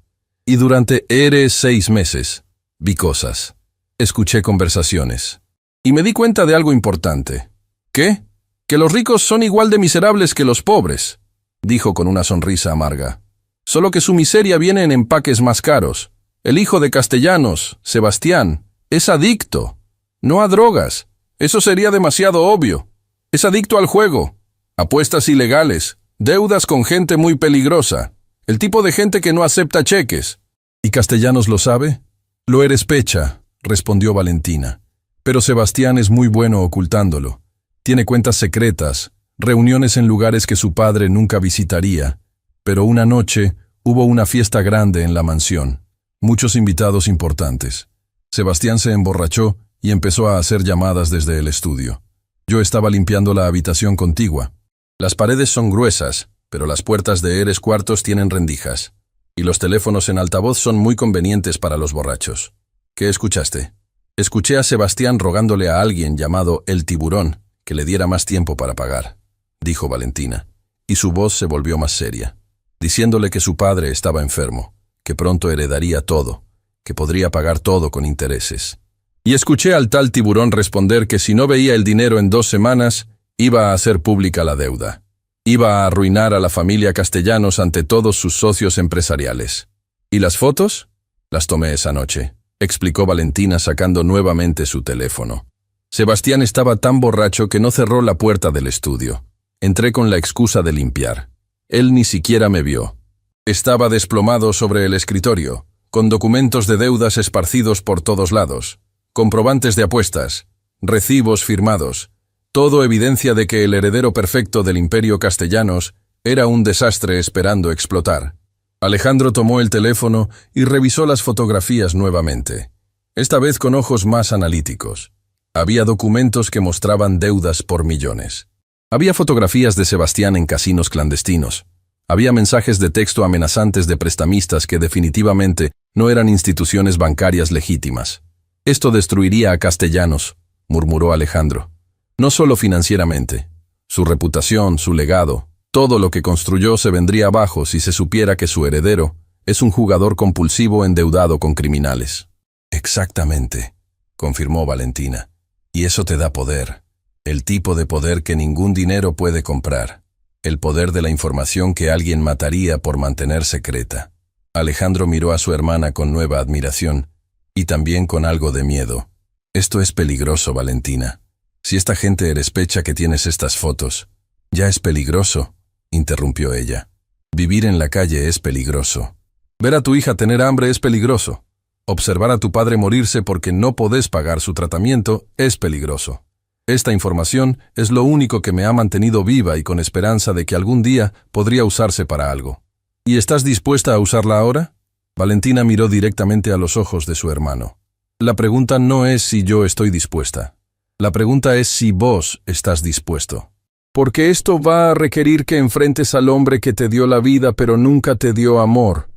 Y durante 6 meses, vi cosas, escuché conversaciones, y me di cuenta de algo importante. ¿Qué? Que los ricos son igual de miserables que los pobres, dijo con una sonrisa amarga. Solo que su miseria viene en empaques más caros. El hijo de Castellanos, Sebastián, es adicto, no a drogas. Eso sería demasiado obvio. Es adicto al juego. Apuestas ilegales, deudas con gente muy peligrosa, el tipo de gente que no acepta cheques. ¿Y Castellanos lo sabe? Lo eres Pecha, respondió Valentina. Pero Sebastián es muy bueno ocultándolo. Tiene cuentas secretas, reuniones en lugares que su padre nunca visitaría. Pero una noche hubo una fiesta grande en la mansión. Muchos invitados importantes. Sebastián se emborrachó y empezó a hacer llamadas desde el estudio. Yo estaba limpiando la habitación contigua. Las paredes son gruesas, pero las puertas de cuartos tienen rendijas. Y los teléfonos en altavoz son muy convenientes para los borrachos. ¿Qué escuchaste? Escuché a Sebastián rogándole a alguien llamado El Tiburón que le diera más tiempo para pagar, dijo Valentina, y su voz se volvió más seria, diciéndole que su padre estaba enfermo, que pronto heredaría todo, que podría pagar todo con intereses. Y escuché al tal Tiburón responder que si no veía el dinero en 2 semanas, iba a hacer pública la deuda. Iba a arruinar a la familia Castellanos ante todos sus socios empresariales. ¿Y las fotos? Las tomé esa noche, explicó Valentina sacando nuevamente su teléfono. Sebastián estaba tan borracho que no cerró la puerta del estudio. Entré con la excusa de limpiar. Él ni siquiera me vio. Estaba desplomado sobre el escritorio, con documentos de deudas esparcidos por todos lados, comprobantes de apuestas, recibos firmados, todo evidencia de que el heredero perfecto del Imperio Castellanos era un desastre esperando explotar. Alejandro tomó el teléfono y revisó las fotografías nuevamente, esta vez con ojos más analíticos. Había documentos que mostraban deudas por millones. Había fotografías de Sebastián en casinos clandestinos. Había mensajes de texto amenazantes de prestamistas que definitivamente no eran instituciones bancarias legítimas. Esto destruiría a Castellanos, murmuró Alejandro. No solo financieramente. Su reputación, su legado, todo lo que construyó se vendría abajo si se supiera que su heredero es un jugador compulsivo endeudado con criminales. Exactamente, confirmó Valentina. Y eso te da poder. El tipo de poder que ningún dinero puede comprar. El poder de la información que alguien mataría por mantener secreta. Alejandro miró a su hermana con nueva admiración, y también con algo de miedo. Esto es peligroso, Valentina. Si esta gente eres Pecha que tienes estas fotos, ya es peligroso, interrumpió ella. Vivir en la calle es peligroso. Ver a tu hija tener hambre es peligroso. Observar a tu padre morirse porque no podés pagar su tratamiento es peligroso. Esta información es lo único que me ha mantenido viva y con esperanza de que algún día podría usarse para algo. ¿Y estás dispuesta a usarla ahora? Valentina miró directamente a los ojos de su hermano. La pregunta no es si yo estoy dispuesta. La pregunta es si vos estás dispuesto. Porque esto va a requerir que enfrentes al hombre que te dio la vida pero nunca te dio amor.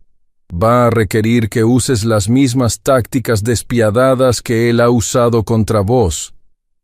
Va a requerir que uses las mismas tácticas despiadadas que él ha usado contra vos.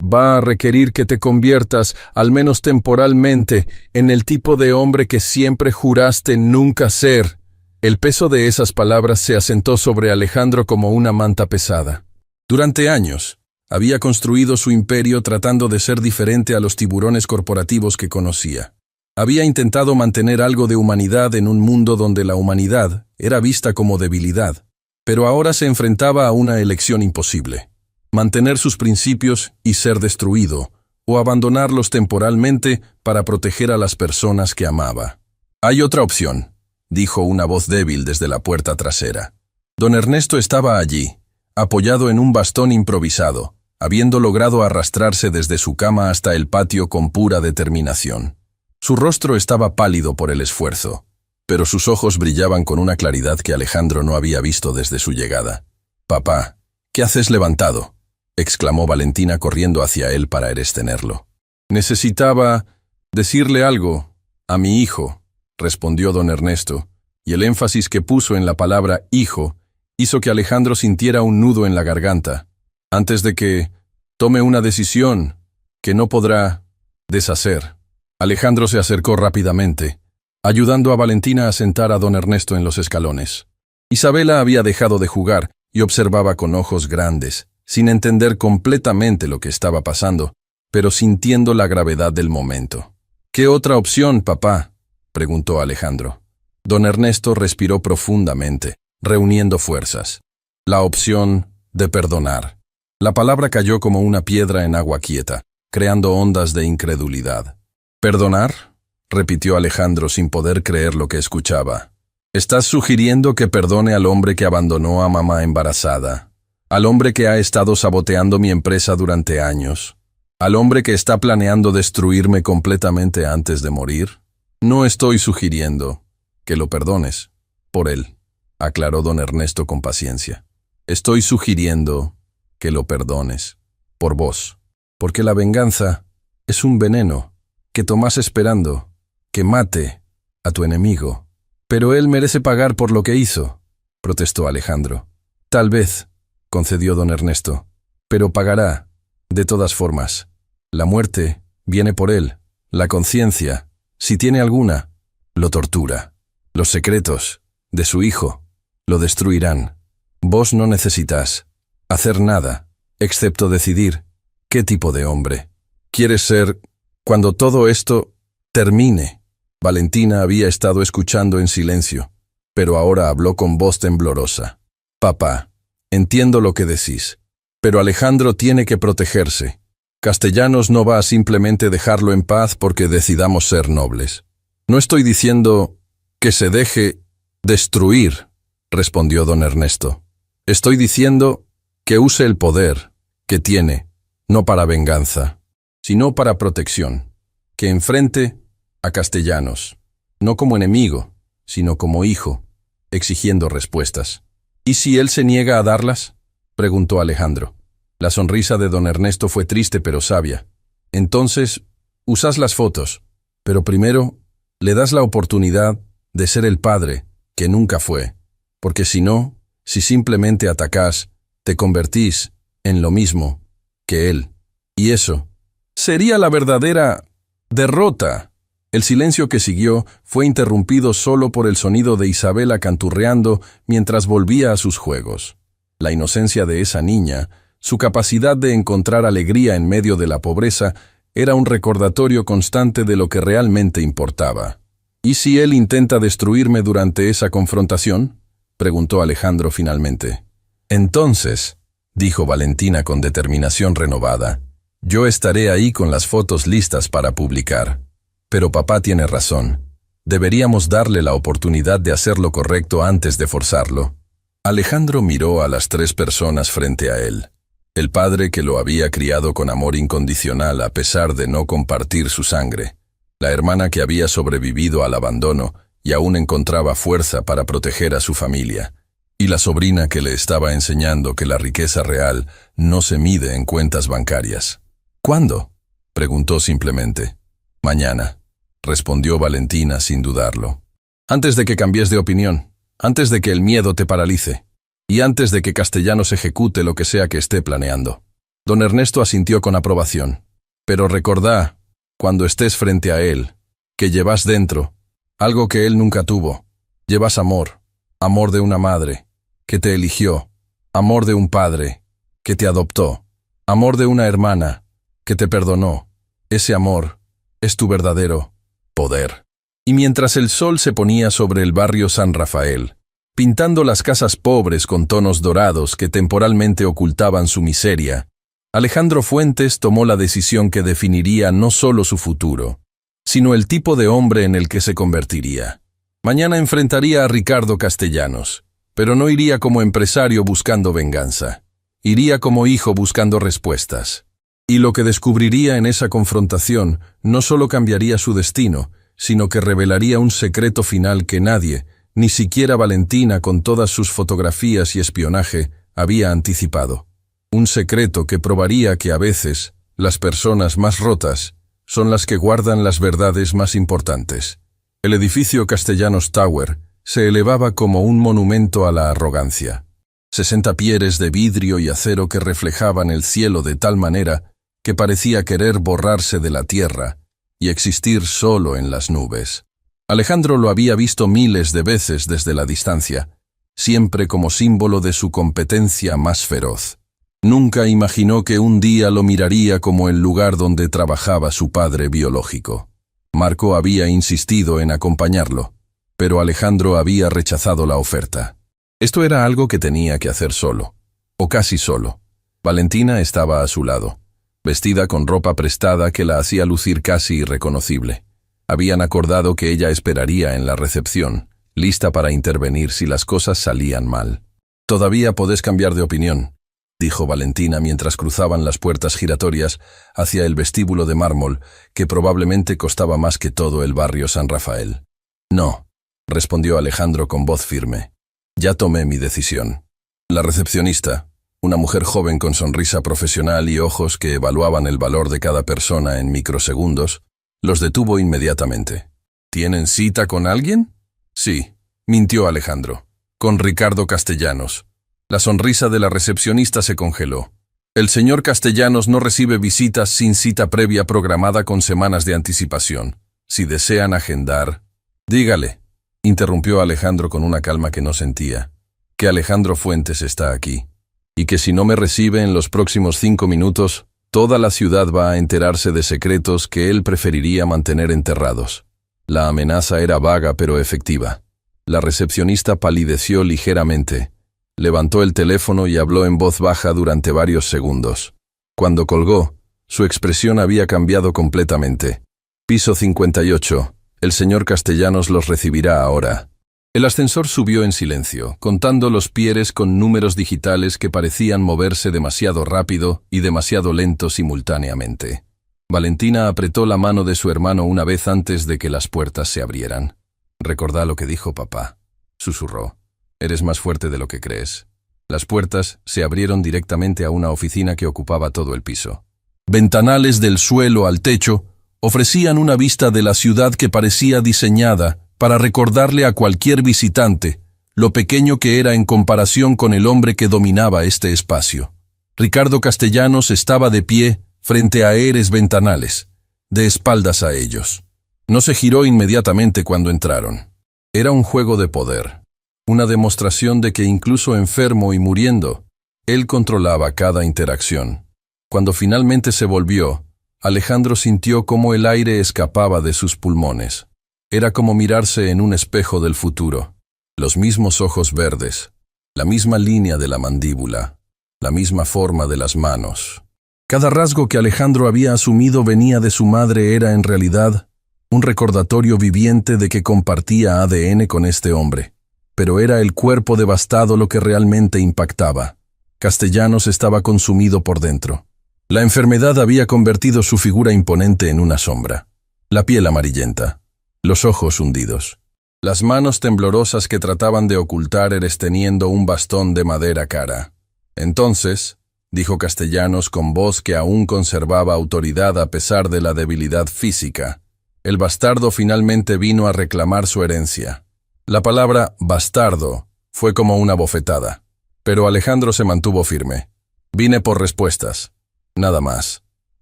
Va a requerir que te conviertas, al menos temporalmente, en el tipo de hombre que siempre juraste nunca ser. El peso de esas palabras se asentó sobre Alejandro como una manta pesada. Durante años, había construido su imperio tratando de ser diferente a los tiburones corporativos que conocía. Había intentado mantener algo de humanidad en un mundo donde la humanidad era vista como debilidad, pero ahora se enfrentaba a una elección imposible. Mantener sus principios y ser destruido, o abandonarlos temporalmente para proteger a las personas que amaba. Hay otra opción, dijo una voz débil desde la puerta trasera. Don Ernesto estaba allí, apoyado en un bastón improvisado, habiendo logrado arrastrarse desde su cama hasta el patio con pura determinación. Su rostro estaba pálido por el esfuerzo, pero sus ojos brillaban con una claridad que Alejandro no había visto desde su llegada. «Papá, ¿qué haces levantado?», exclamó Valentina corriendo hacia él para erestenerlo. «Necesitaba decirle algo a mi hijo», respondió don Ernesto, y el énfasis que puso en la palabra hijo hizo que Alejandro sintiera un nudo en la garganta, antes de que tome una decisión que no podrá deshacer. Alejandro se acercó rápidamente, ayudando a Valentina a sentar a don Ernesto en los escalones. Isabela había dejado de jugar y observaba con ojos grandes, sin entender completamente lo que estaba pasando, pero sintiendo la gravedad del momento. «¿Qué otra opción, papá?», preguntó Alejandro. Don Ernesto respiró profundamente, reuniendo fuerzas. «La opción de perdonar». La palabra cayó como una piedra en agua quieta, creando ondas de incredulidad. «¿Perdonar?», repitió Alejandro sin poder creer lo que escuchaba. «¿Estás sugiriendo que perdone al hombre que abandonó a mamá embarazada? Al hombre que ha estado saboteando mi empresa durante años? ¿Al hombre que está planeando destruirme completamente antes de morir? No estoy sugiriendo que lo perdones por él», aclaró don Ernesto con paciencia. «Estoy sugiriendo que lo perdones por vos, porque la venganza es un veneno que tomás esperando que mate a tu enemigo. Pero él merece pagar por lo que hizo», protestó Alejandro. «Tal vez», concedió don Ernesto, «pero pagará, de todas formas. La muerte viene por él. La conciencia, si tiene alguna, lo tortura. Los secretos de su hijo lo destruirán. Vos no necesitas hacer nada, excepto decidir qué tipo de hombre quieres ser cuando todo esto termine». Valentina había estado escuchando en silencio, pero ahora habló con voz temblorosa. «Papá, entiendo lo que decís, pero Alejandro tiene que protegerse. Castellanos no va a simplemente dejarlo en paz porque decidamos ser nobles. No estoy diciendo que se deje destruir», respondió don Ernesto. «Estoy diciendo que use el poder que tiene, no para venganza, sino para protección, que enfrente a Castellanos, no como enemigo, sino como hijo, exigiendo respuestas». «¿Y si él se niega a darlas?», preguntó Alejandro. La sonrisa de don Ernesto fue triste pero sabia. «Entonces, usás las fotos, pero primero le das la oportunidad de ser el padre que nunca fue, porque si no, si simplemente atacás, te convertís en lo mismo que él. Y eso sería la verdadera derrota». El silencio que siguió fue interrumpido solo por el sonido de Isabela canturreando mientras volvía a sus juegos. La inocencia de esa niña, su capacidad de encontrar alegría en medio de la pobreza, era un recordatorio constante de lo que realmente importaba. «¿Y si él intenta destruirme durante esa confrontación?», preguntó Alejandro finalmente. «Entonces», dijo Valentina con determinación renovada, «yo estaré ahí con las fotos listas para publicar. Pero papá tiene razón. Deberíamos darle la oportunidad de hacer lo correcto antes de forzarlo». Alejandro miró a las tres personas frente a él. El padre que lo había criado con amor incondicional a pesar de no compartir su sangre. La hermana que había sobrevivido al abandono y aún encontraba fuerza para proteger a su familia. Y la sobrina que le estaba enseñando que la riqueza real no se mide en cuentas bancarias. «¿Cuándo?», preguntó simplemente. «Mañana», respondió Valentina sin dudarlo. «Antes de que cambies de opinión, antes de que el miedo te paralice, y antes de que Castellanos ejecute lo que sea que esté planeando». Don Ernesto asintió con aprobación. «Pero recordá, cuando estés frente a él, que llevas dentro algo que él nunca tuvo. Llevas amor, amor de una madre que te eligió, amor de un padre que te adoptó, amor de una hermana que te perdonó. Ese amor es tu verdadero poder». Y mientras el sol se ponía sobre el barrio San Rafael, pintando las casas pobres con tonos dorados que temporalmente ocultaban su miseria, Alejandro Fuentes tomó la decisión que definiría no solo su futuro, sino el tipo de hombre en el que se convertiría. Mañana enfrentaría a Ricardo Castellanos, pero no iría como empresario buscando venganza. Iría como hijo buscando respuestas. Y lo que descubriría en esa confrontación no solo cambiaría su destino, sino que revelaría un secreto final que nadie, ni siquiera Valentina con todas sus fotografías y espionaje, había anticipado. Un secreto que probaría que a veces las personas más rotas son las que guardan las verdades más importantes. El edificio Castellanos Tower se elevaba como un monumento a la arrogancia. 60 pies de vidrio y acero que reflejaban el cielo de tal manera que parecía querer borrarse de la tierra y existir solo en las nubes. Alejandro lo había visto miles de veces desde la distancia, siempre como símbolo de su competencia más feroz. Nunca imaginó que un día lo miraría como el lugar donde trabajaba su padre biológico. Marco había insistido en acompañarlo, pero Alejandro había rechazado la oferta. Esto era algo que tenía que hacer solo, o casi solo. Valentina estaba a su lado, vestida con ropa prestada que la hacía lucir casi irreconocible. Habían acordado que ella esperaría en la recepción, lista para intervenir si las cosas salían mal. «Todavía podés cambiar de opinión», dijo Valentina mientras cruzaban las puertas giratorias hacia el vestíbulo de mármol, que probablemente costaba más que todo el barrio San Rafael. «No», respondió Alejandro con voz firme. «Ya tomé mi decisión». La recepcionista, una mujer joven con sonrisa profesional y ojos que evaluaban el valor de cada persona en microsegundos, los detuvo inmediatamente. «¿Tienen cita con alguien?» «Sí», mintió Alejandro. «Con Ricardo Castellanos». La sonrisa de la recepcionista se congeló. «El señor Castellanos no recibe visitas sin cita previa programada con semanas de anticipación. Si desean agendar...» «Dígale», interrumpió Alejandro con una calma que no sentía, «que Alejandro Fuentes está aquí, y que si no me recibe en los próximos 5 minutos, toda la ciudad va a enterarse de secretos que él preferiría mantener enterrados». La amenaza era vaga pero efectiva. La recepcionista palideció ligeramente. Levantó el teléfono y habló en voz baja durante varios segundos. Cuando colgó, su expresión había cambiado completamente. «Piso 58. El señor Castellanos los recibirá ahora». El ascensor subió en silencio, contando los pies con números digitales que parecían moverse demasiado rápido y demasiado lento simultáneamente. Valentina apretó la mano de su hermano una vez antes de que las puertas se abrieran. «Recordá lo que dijo papá», susurró. «Eres más fuerte de lo que crees». Las puertas se abrieron directamente a una oficina que ocupaba todo el piso. Ventanales del suelo al techo ofrecían una vista de la ciudad que parecía diseñada para recordarle a cualquier visitante lo pequeño que era en comparación con el hombre que dominaba este espacio. Ricardo Castellanos estaba de pie frente a eres ventanales, de espaldas a ellos. No se giró inmediatamente cuando entraron. Era un juego de poder, una demostración de que incluso enfermo y muriendo, él controlaba cada interacción. Cuando finalmente se volvió, Alejandro sintió cómo el aire escapaba de sus pulmones. Era como mirarse en un espejo del futuro. Los mismos ojos verdes, la misma línea de la mandíbula, la misma forma de las manos. Cada rasgo que Alejandro había asumido venía de su madre era en realidad un recordatorio viviente de que compartía ADN con este hombre. Pero era el cuerpo devastado lo que realmente impactaba. Castellanos estaba consumido por dentro. La enfermedad había convertido su figura imponente en una sombra. La piel amarillenta, los ojos hundidos, las manos temblorosas que trataban de ocultar eres teniendo un bastón de madera cara. «Entonces», dijo Castellanos con voz que aún conservaba autoridad a pesar de la debilidad física, «el bastardo finalmente vino a reclamar su herencia». La palabra «bastardo» fue como una bofetada, pero Alejandro se mantuvo firme. «Vine por respuestas. Nada más».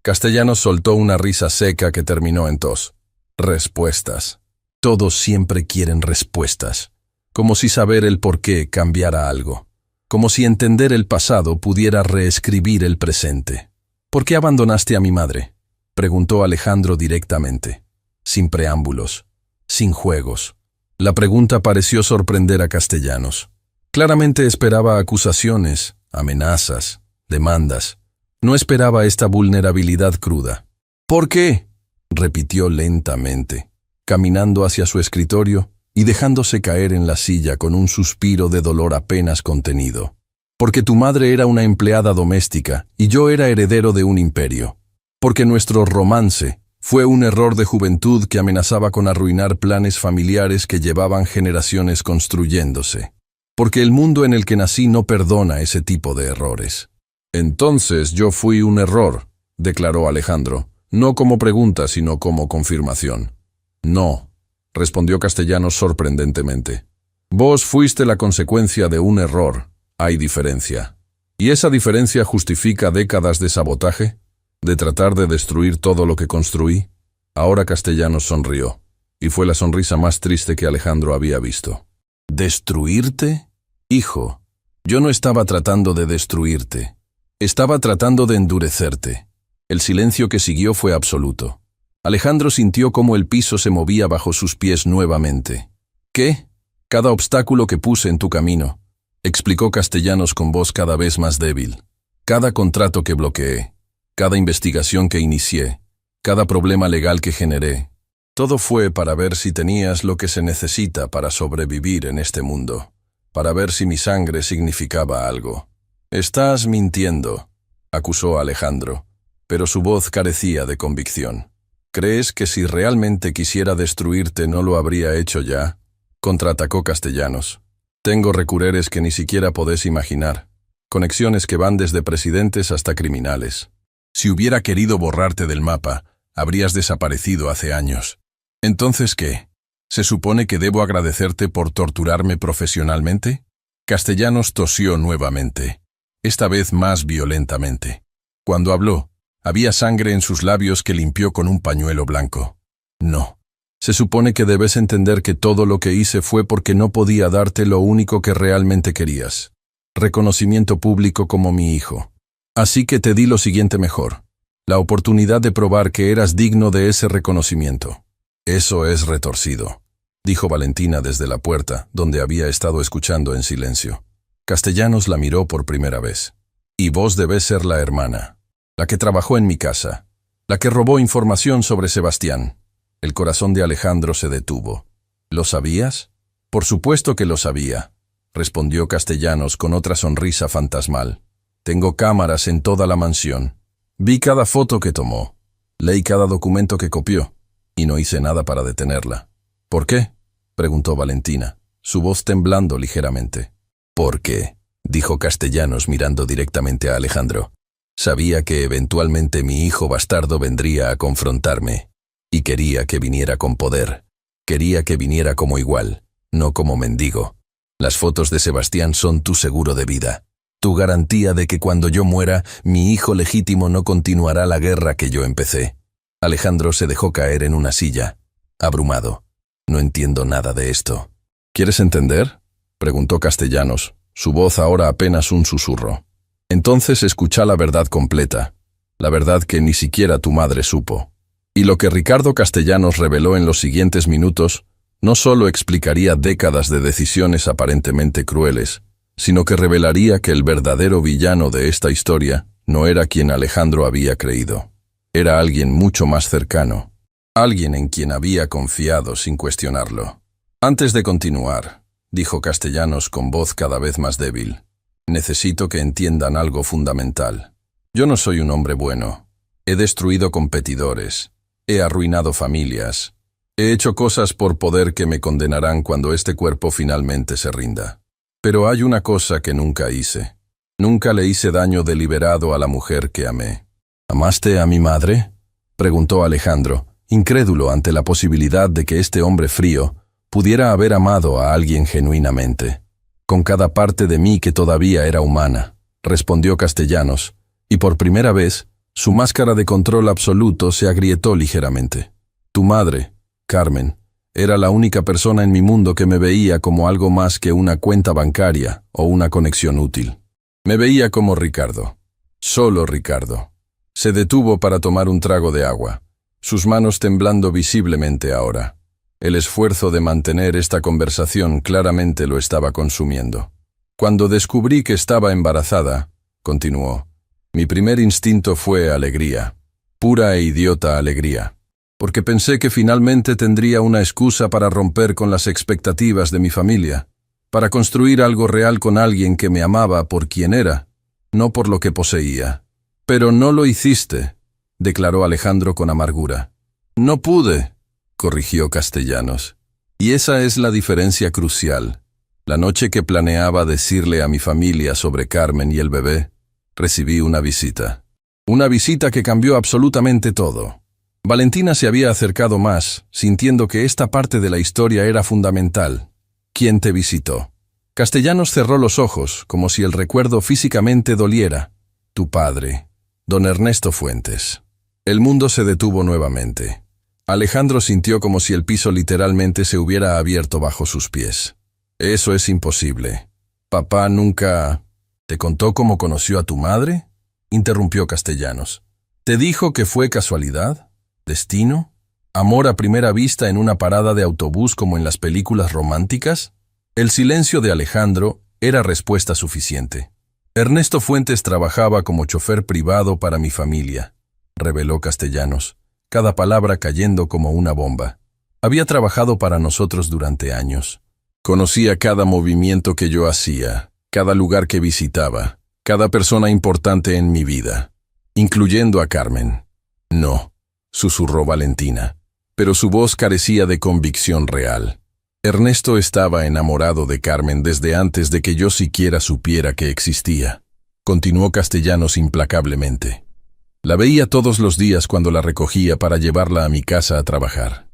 Castellanos soltó una risa seca que terminó en tos. «Respuestas. Todos siempre quieren respuestas. Como si saber el porqué cambiara algo. Como si entender el pasado pudiera reescribir el presente». «¿Por qué abandonaste a mi madre?», preguntó Alejandro directamente, sin preámbulos, sin juegos. La pregunta pareció sorprender a Castellanos. Claramente esperaba acusaciones, amenazas, demandas. No esperaba esta vulnerabilidad cruda. «¿Por qué?», repitió lentamente, caminando hacia su escritorio y dejándose caer en la silla con un suspiro de dolor apenas contenido. Porque tu madre era una empleada doméstica y yo era heredero de un imperio. Porque nuestro romance fue un error de juventud que amenazaba con arruinar planes familiares que llevaban generaciones construyéndose. Porque el mundo en el que nací no perdona ese tipo de errores. Entonces yo fui un error, declaró Alejandro, no como pregunta sino como confirmación. No, respondió Castellanos sorprendentemente. Vos fuiste la consecuencia de un error. Hay diferencia. ¿Y esa diferencia justifica décadas de sabotaje? ¿De tratar de destruir todo lo que construí? Ahora Castellanos sonrió, y fue la sonrisa más triste que Alejandro había visto. ¿Destruirte? Hijo, yo no estaba tratando de destruirte. Estaba tratando de endurecerte. El silencio que siguió fue absoluto. Alejandro sintió cómo el piso se movía bajo sus pies nuevamente. ¿Qué? Cada obstáculo que puse en tu camino, explicó Castellanos con voz cada vez más débil. Cada contrato que bloqueé, cada investigación que inicié, cada problema legal que generé, todo fue para ver si tenías lo que se necesita para sobrevivir en este mundo, para ver si mi sangre significaba algo. Estás mintiendo, acusó Alejandro, pero su voz carecía de convicción. ¿Crees que si realmente quisiera destruirte no lo habría hecho ya? Contraatacó Castellanos. Tengo recureres que ni siquiera podés imaginar, conexiones que van desde presidentes hasta criminales. Si hubiera querido borrarte del mapa, habrías desaparecido hace años. ¿Entonces qué? ¿Se supone que debo agradecerte por torturarme profesionalmente? Castellanos tosió nuevamente, esta vez más violentamente. Cuando habló, había sangre en sus labios que limpió con un pañuelo blanco. No. Se supone que debes entender que todo lo que hice fue porque no podía darte lo único que realmente querías. Reconocimiento público como mi hijo. Así que te di lo siguiente mejor. La oportunidad de probar que eras digno de ese reconocimiento. Eso es retorcido, dijo Valentina desde la puerta, donde había estado escuchando en silencio. Castellanos la miró por primera vez. Y vos debés ser la hermana, la que trabajó en mi casa, la que robó información sobre Sebastián. El corazón de Alejandro se detuvo. ¿Lo sabías? Por supuesto que lo sabía, respondió Castellanos con otra sonrisa fantasmal. Tengo cámaras en toda la mansión. Vi cada foto que tomó. Leí cada documento que copió. Y no hice nada para detenerla. ¿Por qué? Preguntó Valentina, su voz temblando ligeramente. ¿Por qué? Dijo Castellanos mirando directamente a Alejandro. Sabía que eventualmente mi hijo bastardo vendría a confrontarme. Y quería que viniera con poder. Quería que viniera como igual, no como mendigo. Las fotos de Sebastián son tu seguro de vida. Tu garantía de que cuando yo muera, mi hijo legítimo no continuará la guerra que yo empecé. Alejandro se dejó caer en una silla, abrumado. No entiendo nada de esto. ¿Quieres entender? Preguntó Castellanos, su voz ahora apenas un susurro. Entonces escucha la verdad completa, la verdad que ni siquiera tu madre supo. Y lo que Ricardo Castellanos reveló en los siguientes minutos no solo explicaría décadas de decisiones aparentemente crueles, sino que revelaría que el verdadero villano de esta historia no era quien Alejandro había creído. Era alguien mucho más cercano, alguien en quien había confiado sin cuestionarlo. Antes de continuar, dijo Castellanos con voz cada vez más débil, necesito que entiendan algo fundamental. Yo no soy un hombre bueno. He destruido competidores. He arruinado familias. He hecho cosas por poder que me condenarán cuando este cuerpo finalmente se rinda. Pero hay una cosa que nunca hice. Nunca le hice daño deliberado a la mujer que amé. ¿Amaste a mi madre? Preguntó Alejandro, incrédulo ante la posibilidad de que este hombre frío pudiera haber amado a alguien genuinamente. Con cada parte de mí que todavía era humana, respondió Castellanos, y por primera vez, su máscara de control absoluto se agrietó ligeramente. Tu madre, Carmen, era la única persona en mi mundo que me veía como algo más que una cuenta bancaria o una conexión útil. Me veía como Ricardo. Solo Ricardo. Se detuvo para tomar un trago de agua, sus manos temblando visiblemente ahora. El esfuerzo de mantener esta conversación claramente lo estaba consumiendo. Cuando descubrí que estaba embarazada, continuó, mi primer instinto fue alegría, pura e idiota alegría, porque pensé que finalmente tendría una excusa para romper con las expectativas de mi familia. para construir algo real con alguien que me amaba por quien era, no por lo que poseía. Pero no lo hiciste, declaró Alejandro con amargura. No pude, corrigió Castellanos. Y esa es la diferencia crucial. La noche que planeaba decirle a mi familia sobre Carmen y el bebé, recibí una visita. Una visita que cambió absolutamente todo. Valentina se había acercado más, sintiendo que esta parte de la historia era fundamental. ¿Quién te visitó? Castellanos cerró los ojos, como si el recuerdo físicamente doliera. Tu padre, don Ernesto Fuentes. El mundo se detuvo nuevamente. Alejandro sintió como si el piso literalmente se hubiera abierto bajo sus pies. Eso es imposible. ¿Papá nunca te contó cómo conoció a tu madre? Interrumpió Castellanos. ¿Te dijo que fue casualidad? ¿Destino? ¿Amor a primera vista en una parada de autobús como en las películas románticas? El silencio de Alejandro era respuesta suficiente. Ernesto Fuentes trabajaba como chofer privado para mi familia, reveló Castellanos, cada palabra cayendo como una bomba. Había trabajado para nosotros durante años. Conocía cada movimiento que yo hacía, cada lugar que visitaba, cada persona importante en mi vida, incluyendo a Carmen. No, susurró Valentina, pero su voz carecía de convicción real. Ernesto estaba enamorado de Carmen desde antes de que yo siquiera supiera que existía. Continuó Castellanos implacablemente. La veía todos los días cuando la recogía para llevarla a mi casa a trabajar.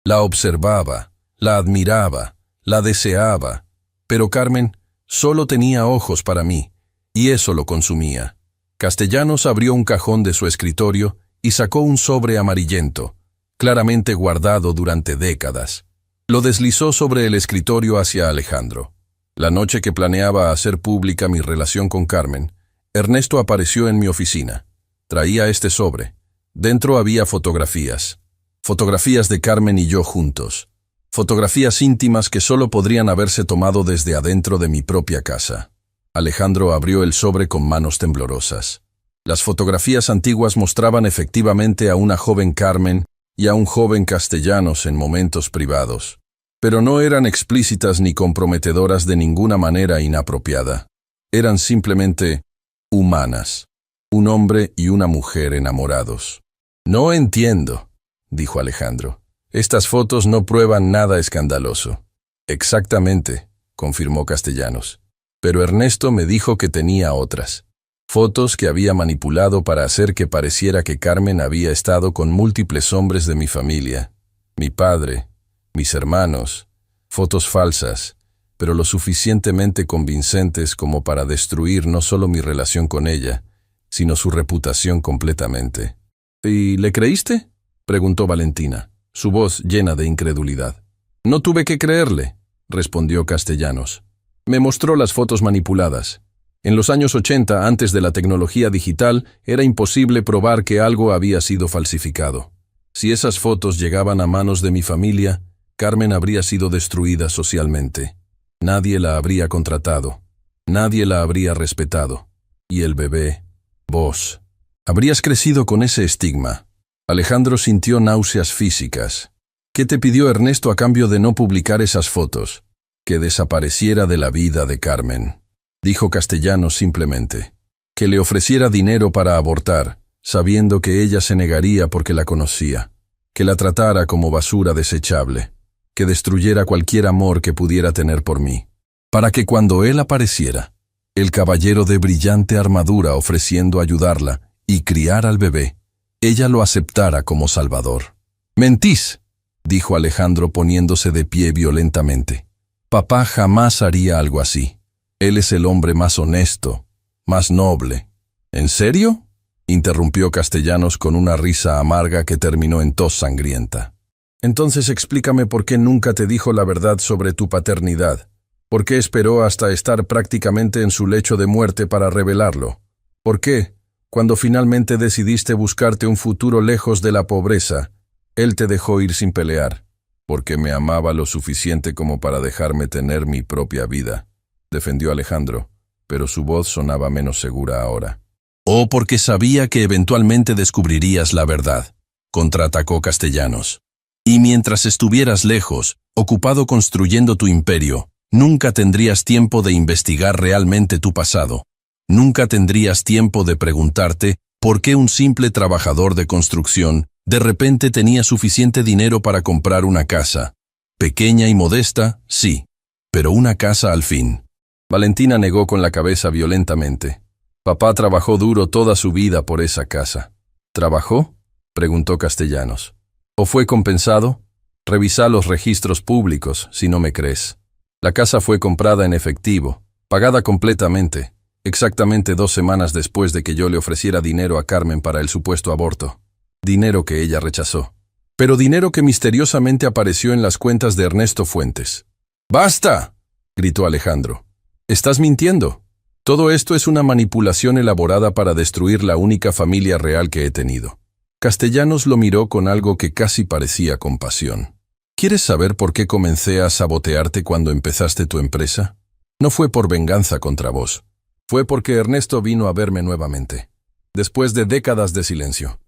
La observaba, la admiraba, la deseaba, pero Carmen solo tenía ojos para mí, y eso lo consumía. Castellanos abrió un cajón de su escritorio y sacó un sobre amarillento, claramente guardado durante décadas. Lo deslizó sobre el escritorio hacia Alejandro. La noche que planeaba hacer pública mi relación con Carmen, Ernesto apareció en mi oficina. Traía este sobre. Dentro había fotografías. Fotografías de Carmen y yo juntos. Fotografías íntimas que solo podrían haberse tomado desde adentro de mi propia casa. Alejandro abrió el sobre con manos temblorosas. Las fotografías antiguas mostraban efectivamente a una joven Carmen y a un joven Castellanos en momentos privados, pero no eran explícitas ni comprometedoras de ninguna manera inapropiada. Eran simplemente humanas, un hombre y una mujer enamorados. No entiendo, dijo Alejandro. Estas fotos no prueban nada escandaloso. Exactamente, confirmó Castellanos. Pero Ernesto me dijo que tenía otras. Fotos que había manipulado para hacer que pareciera que Carmen había estado con múltiples hombres de mi familia. Mi padre, mis hermanos. Fotos falsas, pero lo suficientemente convincentes como para destruir no solo mi relación con ella, sino su reputación completamente. ¿Y le creíste?, preguntó Valentina, su voz llena de incredulidad. No tuve que creerle, respondió Castellanos. Me mostró las fotos manipuladas. En los años 80, antes de la tecnología digital, era imposible probar que algo había sido falsificado. Si esas fotos llegaban a manos de mi familia, Carmen habría sido destruida socialmente. Nadie la habría contratado. Nadie la habría respetado. Y el bebé, vos, habrías crecido con ese estigma. Alejandro sintió náuseas físicas. ¿Qué te pidió Ernesto a cambio de no publicar esas fotos? Que desapareciera de la vida de Carmen. Dijo Castellanos simplemente. Que le ofreciera dinero para abortar, sabiendo que ella se negaría porque la conocía. Que la tratara como basura desechable. Que destruyera cualquier amor que pudiera tener por mí. Para que cuando él apareciera, el caballero de brillante armadura ofreciendo ayudarla y criar al bebé, ella lo aceptara como salvador. «Mentís», dijo Alejandro poniéndose de pie violentamente. «Papá jamás haría algo así. Él es el hombre más honesto, más noble». «¿En serio?», interrumpió Castellanos con una risa amarga que terminó en tos sangrienta. «Entonces explícame por qué nunca te dijo la verdad sobre tu paternidad. ¿Por qué esperó hasta estar prácticamente en su lecho de muerte para revelarlo? ¿Por qué, cuando finalmente decidiste buscarte un futuro lejos de la pobreza, él te dejó ir sin pelear?» «Porque me amaba lo suficiente como para dejarme tener mi propia vida», defendió Alejandro, pero su voz sonaba menos segura ahora. «O porque sabía que eventualmente descubrirías la verdad», contraatacó Castellanos. «Y mientras estuvieras lejos, ocupado construyendo tu imperio, Nunca tendrías tiempo de investigar realmente tu pasado. Nunca tendrías tiempo de preguntarte por qué un simple trabajador de construcción de repente tenía suficiente dinero para comprar una casa. Pequeña y modesta, sí, pero una casa al fin. Valentina negó con la cabeza violentamente. Papá trabajó duro toda su vida por esa casa. ¿Trabajó?, preguntó Castellanos. ¿O fue compensado? Revisa los registros públicos, si no me crees. La casa fue comprada en efectivo, pagada completamente, exactamente 2 semanas después de que yo le ofreciera dinero a Carmen para el supuesto aborto. Dinero que ella rechazó. Pero dinero que misteriosamente apareció en las cuentas de Ernesto Fuentes. ¡Basta!, gritó Alejandro. «Estás mintiendo. Todo esto es una manipulación elaborada para destruir la única familia real que he tenido». Castellanos lo miró con algo que casi parecía compasión. ¿Quieres saber por qué comencé a sabotearte cuando empezaste tu empresa? No fue por venganza contra vos. Fue porque Ernesto vino a verme nuevamente. Después de décadas de silencio.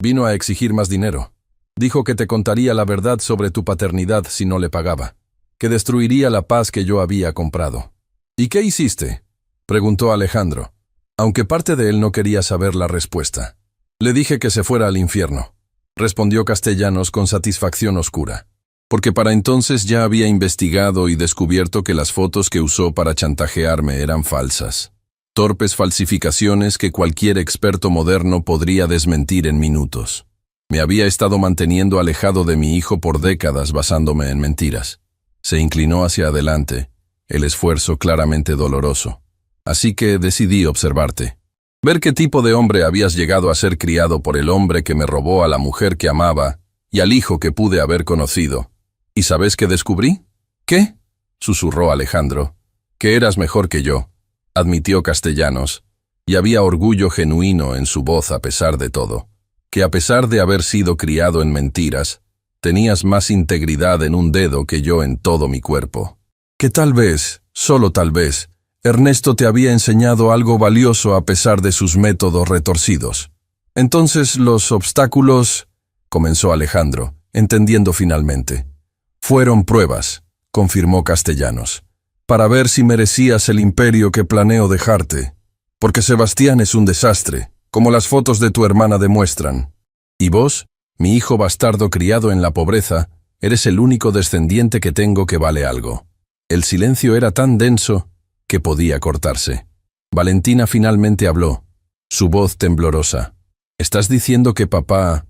Vino a exigir más dinero. Dijo que te contaría la verdad sobre tu paternidad si no le pagaba. Que destruiría la paz que yo había comprado. ¿Y qué hiciste?, preguntó Alejandro, aunque parte de él no quería saber la respuesta. Le dije que se fuera al infierno, respondió Castellanos con satisfacción oscura, porque para entonces ya había investigado y descubierto que las fotos que usó para chantajearme eran falsas. Torpes falsificaciones que cualquier experto moderno podría desmentir en minutos. Me había estado manteniendo alejado de mi hijo por décadas basándome en mentiras. Se inclinó hacia adelante, el esfuerzo claramente doloroso. Así que decidí observarte. Ver qué tipo de hombre habías llegado a ser criado por el hombre que me robó a la mujer que amaba y al hijo que pude haber conocido. ¿Y sabes qué descubrí? ¿Qué?, susurró Alejandro. Que eras mejor que yo, admitió Castellanos, y había orgullo genuino en su voz a pesar de todo. Que a pesar de haber sido criado en mentiras, tenías más integridad en un dedo que yo en todo mi cuerpo. Que tal vez, solo tal vez, Ernesto te había enseñado algo valioso a pesar de sus métodos retorcidos. Entonces los obstáculos, comenzó Alejandro, entendiendo finalmente. Fueron pruebas, confirmó Castellanos, para ver si merecías el imperio que planeo dejarte. Porque Sebastián es un desastre, como las fotos de tu hermana demuestran. Y vos, mi hijo bastardo criado en la pobreza, eres el único descendiente que tengo que vale algo. El silencio era tan denso que podía cortarse. Valentina finalmente habló, su voz temblorosa. ¿Estás diciendo que papá,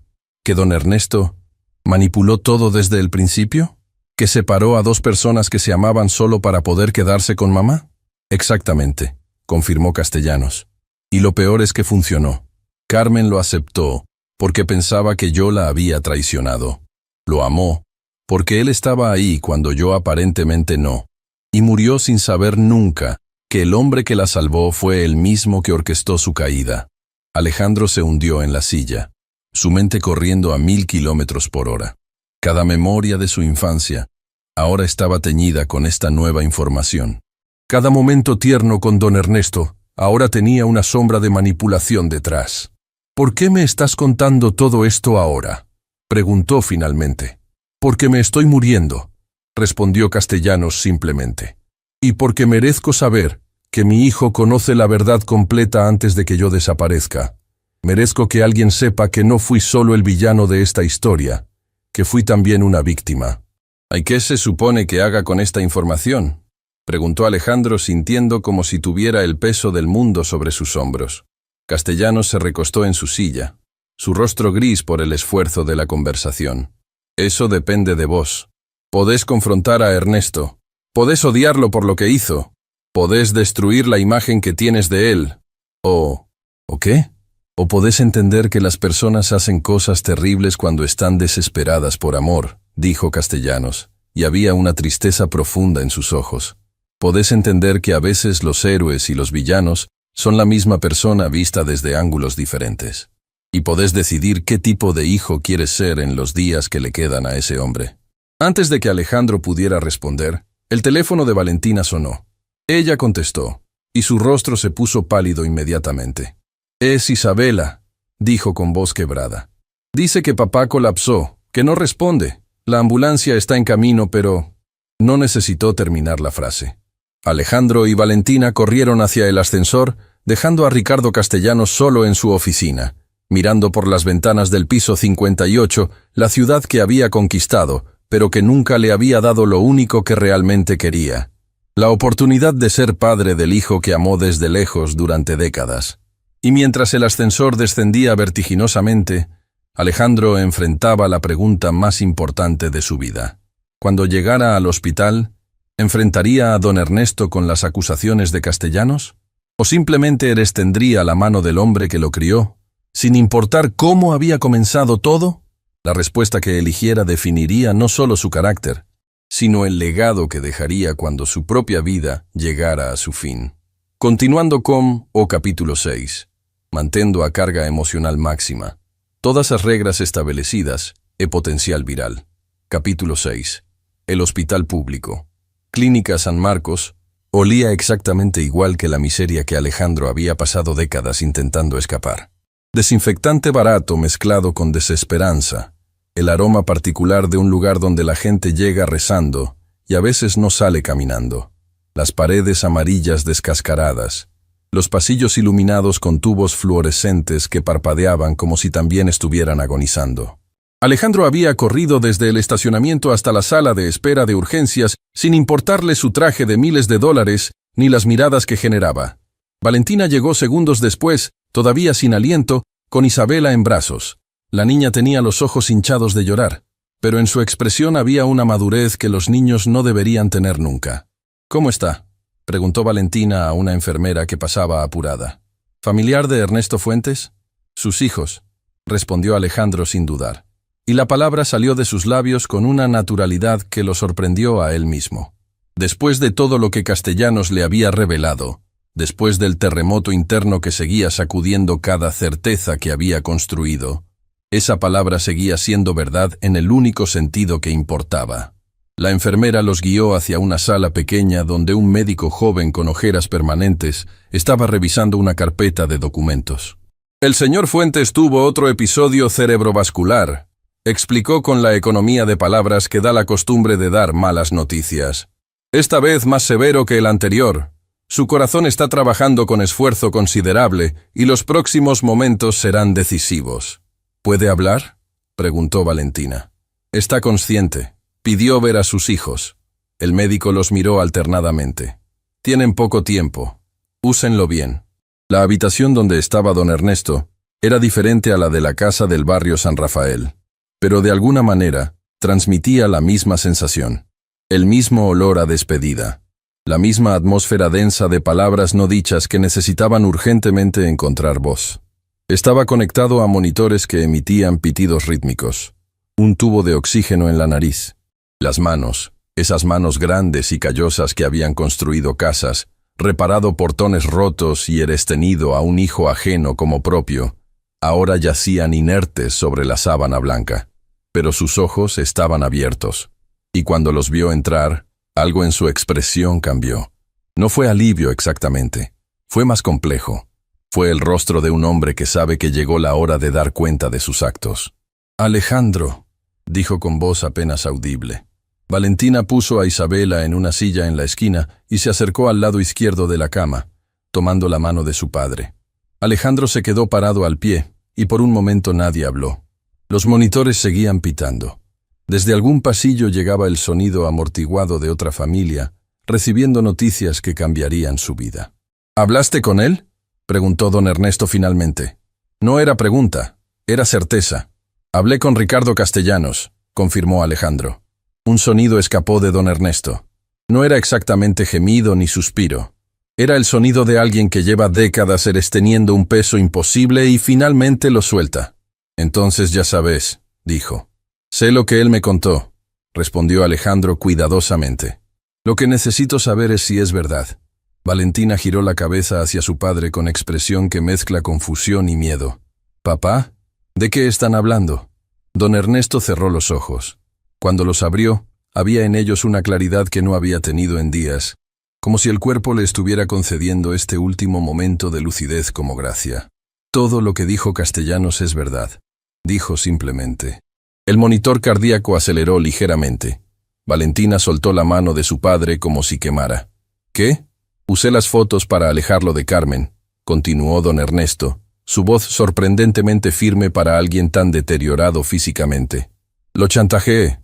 que don Ernesto, manipuló todo desde el principio? ¿Que separó a 2 personas que se amaban solo para poder quedarse con mamá? Exactamente, confirmó Castellanos. Y lo peor es que funcionó. Carmen lo aceptó porque pensaba que yo la había traicionado. Lo amó porque él estaba ahí cuando yo aparentemente no. Y murió sin saber nunca que el hombre que la salvó fue el mismo que orquestó su caída. Alejandro se hundió en la silla, su mente corriendo a 1000 kilómetros por hora. Cada memoria de su infancia ahora estaba teñida con esta nueva información. Cada momento tierno con don Ernesto ahora tenía una sombra de manipulación detrás. ¿Por qué me estás contando todo esto ahora?, preguntó finalmente. Porque me estoy muriendo, respondió Castellanos simplemente. Y porque merezco saber que mi hijo conoce la verdad completa antes de que yo desaparezca. Merezco que alguien sepa que no fui solo el villano de esta historia, que fui también una víctima. ¿Y qué se supone que haga con esta información?, preguntó Alejandro sintiendo como si tuviera el peso del mundo sobre sus hombros. Castellanos se recostó en su silla, su rostro gris por el esfuerzo de la conversación. Eso depende de vos. Podés confrontar a Ernesto. Podés odiarlo por lo que hizo. Podés destruir la imagen que tienes de él. ¿O qué? ¿O podés entender que las personas hacen cosas terribles cuando están desesperadas por amor?, dijo Castellanos, y había una tristeza profunda en sus ojos. Podés entender que a veces los héroes y los villanos son la misma persona vista desde ángulos diferentes. Y podés decidir qué tipo de hijo quieres ser en los días que le quedan a ese hombre. Antes de que Alejandro pudiera responder, el teléfono de Valentina sonó. Ella contestó, y su rostro se puso pálido inmediatamente. «Es Isabela», dijo con voz quebrada. «Dice que papá colapsó, que no responde. La ambulancia está en camino, pero No necesitó terminar la frase. Alejandro y Valentina corrieron hacia el ascensor, dejando a Ricardo Castellanos solo en su oficina, mirando por las ventanas del piso 58 la ciudad que había conquistado, pero que nunca le había dado lo único que realmente quería: la oportunidad de ser padre del hijo que amó desde lejos durante décadas. Y mientras el ascensor descendía vertiginosamente, Alejandro enfrentaba la pregunta más importante de su vida. Cuando llegara al hospital, ¿enfrentaría a don Ernesto con las acusaciones de Castellanos? ¿O simplemente extendería la mano del hombre que lo crió, sin importar cómo había comenzado todo? La respuesta que eligiera definiría no solo su carácter, sino el legado que dejaría cuando su propia vida llegara a su fin. Continuando con capítulo 6. Mantendo a carga emocional máxima. Todas las reglas establecidas, potencial viral. Capítulo 6. El hospital público. Clínica San Marcos olía exactamente igual que la miseria que Alejandro había pasado décadas intentando escapar. Desinfectante barato mezclado con desesperanza, el aroma particular de un lugar donde la gente llega rezando y a veces no sale caminando. Las paredes amarillas descascaradas, los pasillos iluminados con tubos fluorescentes que parpadeaban como si también estuvieran agonizando. Alejandro había corrido desde el estacionamiento hasta la sala de espera de urgencias sin importarle su traje de miles de dólares ni las miradas que generaba. Valentina llegó segundos después, todavía sin aliento, con Isabela en brazos. La niña tenía los ojos hinchados de llorar, pero en su expresión había una madurez que los niños no deberían tener nunca. «¿Cómo está?», preguntó Valentina a una enfermera que pasaba apurada. «¿Familiar de Ernesto Fuentes?». «Sus hijos», respondió Alejandro sin dudar. Y la palabra salió de sus labios con una naturalidad que lo sorprendió a él mismo. Después de todo lo que Castellanos le había revelado, después del terremoto interno que seguía sacudiendo cada certeza que había construido, esa palabra seguía siendo verdad en el único sentido que importaba. La enfermera los guió hacia una sala pequeña donde un médico joven con ojeras permanentes estaba revisando una carpeta de documentos. «El señor Fuentes tuvo otro episodio cerebrovascular», explicó con la economía de palabras que da la costumbre de dar malas noticias. «Esta vez más severo que el anterior. Su corazón está trabajando con esfuerzo considerable y los próximos momentos serán decisivos». «¿Puede hablar?», preguntó Valentina. «Está consciente. Pidió ver a sus hijos». El médico los miró alternadamente. «Tienen poco tiempo. Úsenlo bien». La habitación donde estaba don Ernesto era diferente a la de la casa del barrio San Rafael, pero de alguna manera transmitía la misma sensación, el mismo olor a despedida, la misma atmósfera densa de palabras no dichas que necesitaban urgentemente encontrar voz. Estaba conectado a monitores que emitían pitidos rítmicos, un tubo de oxígeno en la nariz. Las manos, esas manos grandes y callosas que habían construido casas, reparado portones rotos y tenido a un hijo ajeno como propio, ahora yacían inertes sobre la sábana blanca. Pero sus ojos estaban abiertos, y cuando los vio entrar, algo en su expresión cambió. No fue alivio exactamente, fue más complejo. Fue el rostro de un hombre que sabe que llegó la hora de dar cuenta de sus actos. «Alejandro», dijo con voz apenas audible. Valentina puso a Isabela en una silla en la esquina y se acercó al lado izquierdo de la cama, tomando la mano de su padre. Alejandro se quedó parado al pie, y por un momento nadie habló. Los monitores seguían pitando. Desde algún pasillo llegaba el sonido amortiguado de otra familia, recibiendo noticias que cambiarían su vida. «¿Hablaste con él?», preguntó don Ernesto finalmente. No era pregunta, era certeza. «Hablé con Ricardo Castellanos», confirmó Alejandro. Un sonido escapó de don Ernesto. No era exactamente gemido ni suspiro. Era el sonido de alguien que lleva décadas teniendo un peso imposible y finalmente lo suelta. «Entonces ya sabes», dijo. «Sé lo que él me contó», respondió Alejandro cuidadosamente. «Lo que necesito saber es si es verdad». Valentina giró la cabeza hacia su padre con expresión que mezcla confusión y miedo. «¿Papá? ¿De qué están hablando?». Don Ernesto cerró los ojos. Cuando los abrió, había en ellos una claridad que no había tenido en días, como si el cuerpo le estuviera concediendo este último momento de lucidez como gracia. «Todo lo que dijo Castellanos es verdad», dijo simplemente. El monitor cardíaco aceleró ligeramente. Valentina soltó la mano de su padre como si quemara. ¿Qué? Usé las fotos para alejarlo de Carmen, continuó don Ernesto, su voz sorprendentemente firme para alguien tan deteriorado físicamente. Lo chantajeé.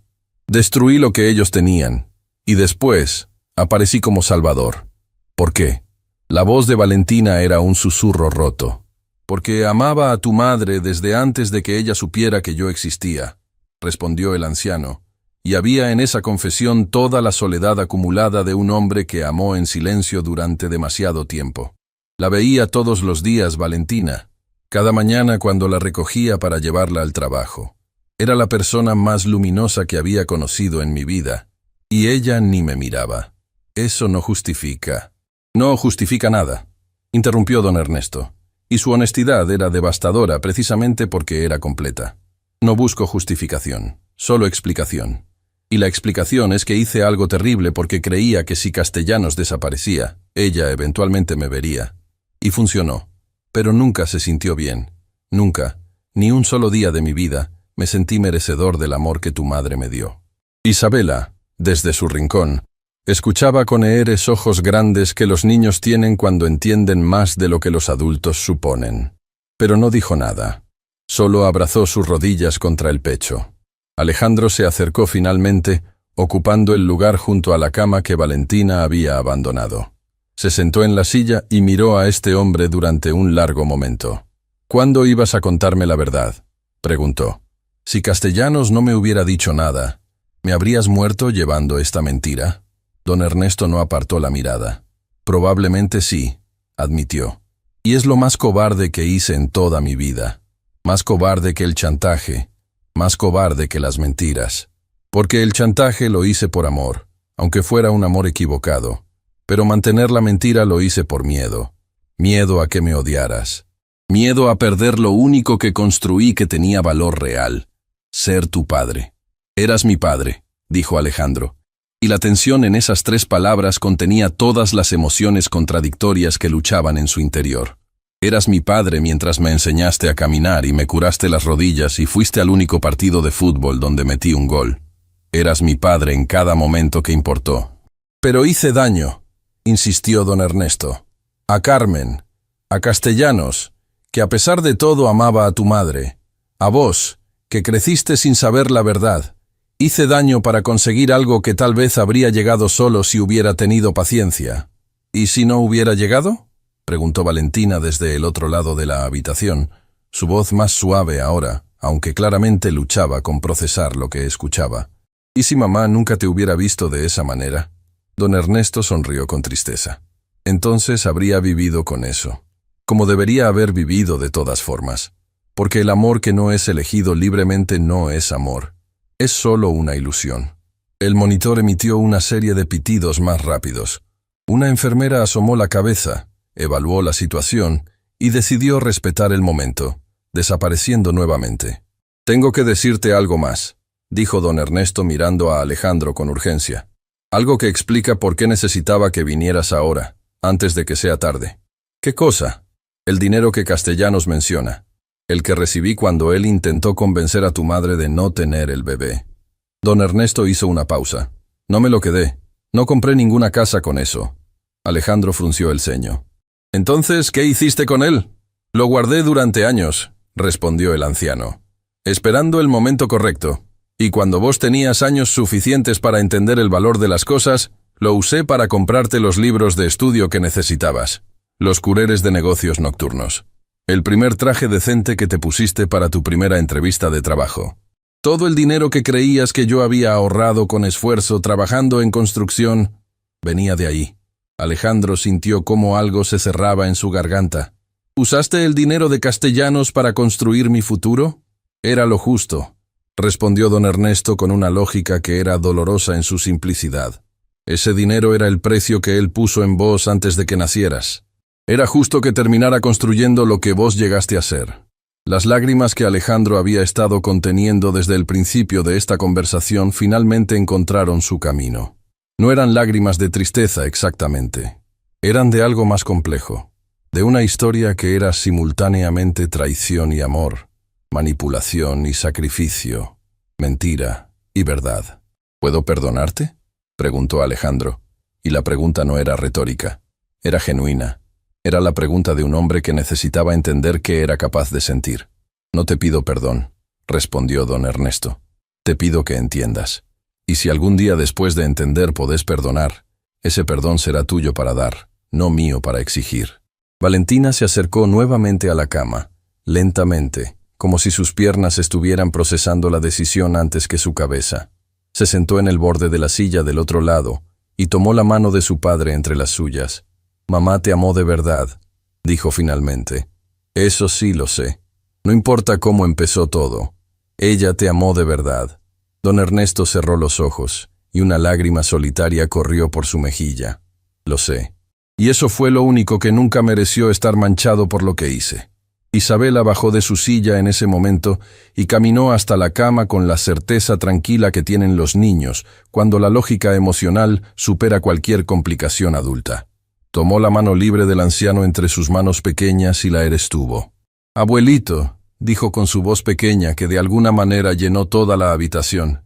Destruí lo que ellos tenían. Y después, aparecí como salvador. ¿Por qué? La voz de Valentina era un susurro roto. Porque amaba a tu madre desde antes de que ella supiera que yo existía, respondió el anciano, y había en esa confesión toda la soledad acumulada de un hombre que amó en silencio durante demasiado tiempo. La veía todos los días, Valentina, cada mañana cuando la recogía para llevarla al trabajo. Era la persona más luminosa que había conocido en mi vida, y ella ni me miraba. Eso no justifica. No justifica nada, interrumpió don Ernesto, y su honestidad era devastadora precisamente porque era completa. No busco justificación, solo explicación. Y la explicación es que hice algo terrible porque creía que si Castellanos desaparecía, ella eventualmente me vería. Y funcionó. Pero nunca se sintió bien. Nunca, ni un solo día de mi vida, me sentí merecedor del amor que tu madre me dio. Isabela, desde su rincón, escuchaba con eres ojos grandes que los niños tienen cuando entienden más de lo que los adultos suponen. Pero no dijo nada. Solo abrazó sus rodillas contra el pecho. Alejandro se acercó finalmente, ocupando el lugar junto a la cama que Valentina había abandonado. Se sentó en la silla y miró a este hombre durante un largo momento. ¿Cuándo ibas a contarme la verdad?, preguntó. Si Castellanos no me hubiera dicho nada, ¿me habrías muerto llevando esta mentira? Don Ernesto no apartó la mirada. Probablemente sí, admitió. Y es lo más cobarde que hice en toda mi vida. Más cobarde que el chantaje, más cobarde que las mentiras. Porque el chantaje lo hice por amor, aunque fuera un amor equivocado. Pero mantener la mentira lo hice por miedo. Miedo a que me odiaras. Miedo a perder lo único que construí que tenía valor real. Ser tu padre. Eras mi padre, dijo Alejandro. Y la tensión en esas 3 palabras contenía todas las emociones contradictorias que luchaban en su interior. Eras mi padre mientras me enseñaste a caminar y me curaste las rodillas y fuiste al único partido de fútbol donde metí un gol. Eras mi padre en cada momento que importó. Pero hice daño, insistió don Ernesto. A Carmen, a Castellanos, que a pesar de todo amaba a tu madre. A vos, que creciste sin saber la verdad. Hice daño para conseguir algo que tal vez habría llegado solo si hubiera tenido paciencia. ¿Y si no hubiera llegado?, preguntó Valentina desde el otro lado de la habitación, su voz más suave ahora, aunque claramente luchaba con procesar lo que escuchaba. ¿Y si mamá nunca te hubiera visto de esa manera? Don Ernesto sonrió con tristeza. Entonces habría vivido con eso, como debería haber vivido de todas formas. Porque el amor que no es elegido libremente no es amor. Es solo una ilusión. El monitor emitió una serie de pitidos más rápidos. Una enfermera asomó la cabeza, evaluó la situación y decidió respetar el momento, desapareciendo nuevamente. «Tengo que decirte algo más», dijo don Ernesto mirando a Alejandro con urgencia. «Algo que explica por qué necesitaba que vinieras ahora, antes de que sea tarde». «¿Qué cosa?» «El dinero que Castellanos menciona. El que recibí cuando él intentó convencer a tu madre de no tener el bebé». Don Ernesto hizo una pausa. «No me lo quedé. No compré ninguna casa con eso». Alejandro frunció el ceño. «Entonces, ¿qué hiciste con él?» «Lo guardé durante años», respondió el anciano, «esperando el momento correcto. Y cuando vos tenías años suficientes para entender el valor de las cosas, lo usé para comprarte los libros de estudio que necesitabas. Los cureres de negocios nocturnos. El primer traje decente que te pusiste para tu primera entrevista de trabajo. Todo el dinero que creías que yo había ahorrado con esfuerzo trabajando en construcción, venía de ahí». Alejandro sintió cómo algo se cerraba en su garganta. «¿Usaste el dinero de Castellanos para construir mi futuro?» «Era lo justo», respondió don Ernesto con una lógica que era dolorosa en su simplicidad. «Ese dinero era el precio que él puso en vos antes de que nacieras. Era justo que terminara construyendo lo que vos llegaste a ser». Las lágrimas que Alejandro había estado conteniendo desde el principio de esta conversación finalmente encontraron su camino. No eran lágrimas de tristeza exactamente. Eran de algo más complejo. De una historia que era simultáneamente traición y amor, manipulación y sacrificio, mentira y verdad. ¿Puedo perdonarte?, preguntó Alejandro, y la pregunta no era retórica, era genuina. Era la pregunta de un hombre que necesitaba entender qué era capaz de sentir. «No te pido perdón», respondió don Ernesto. «Te pido que entiendas. Y si algún día después de entender podés perdonar, ese perdón será tuyo para dar, no mío para exigir». Valentina se acercó nuevamente a la cama, lentamente, como si sus piernas estuvieran procesando la decisión antes que su cabeza. Se sentó en el borde de la silla del otro lado y tomó la mano de su padre entre las suyas. «Mamá te amó de verdad», dijo finalmente. «Eso sí lo sé. No importa cómo empezó todo. Ella te amó de verdad». Don Ernesto cerró los ojos y una lágrima solitaria corrió por su mejilla. «Lo sé. Y eso fue lo único que nunca mereció estar manchado por lo que hice». Isabela bajó de su silla en ese momento y caminó hasta la cama con la certeza tranquila que tienen los niños cuando la lógica emocional supera cualquier complicación adulta. Tomó la mano libre del anciano entre sus manos pequeñas y la erestuvo. «Abuelito», dijo con su voz pequeña que de alguna manera llenó toda la habitación,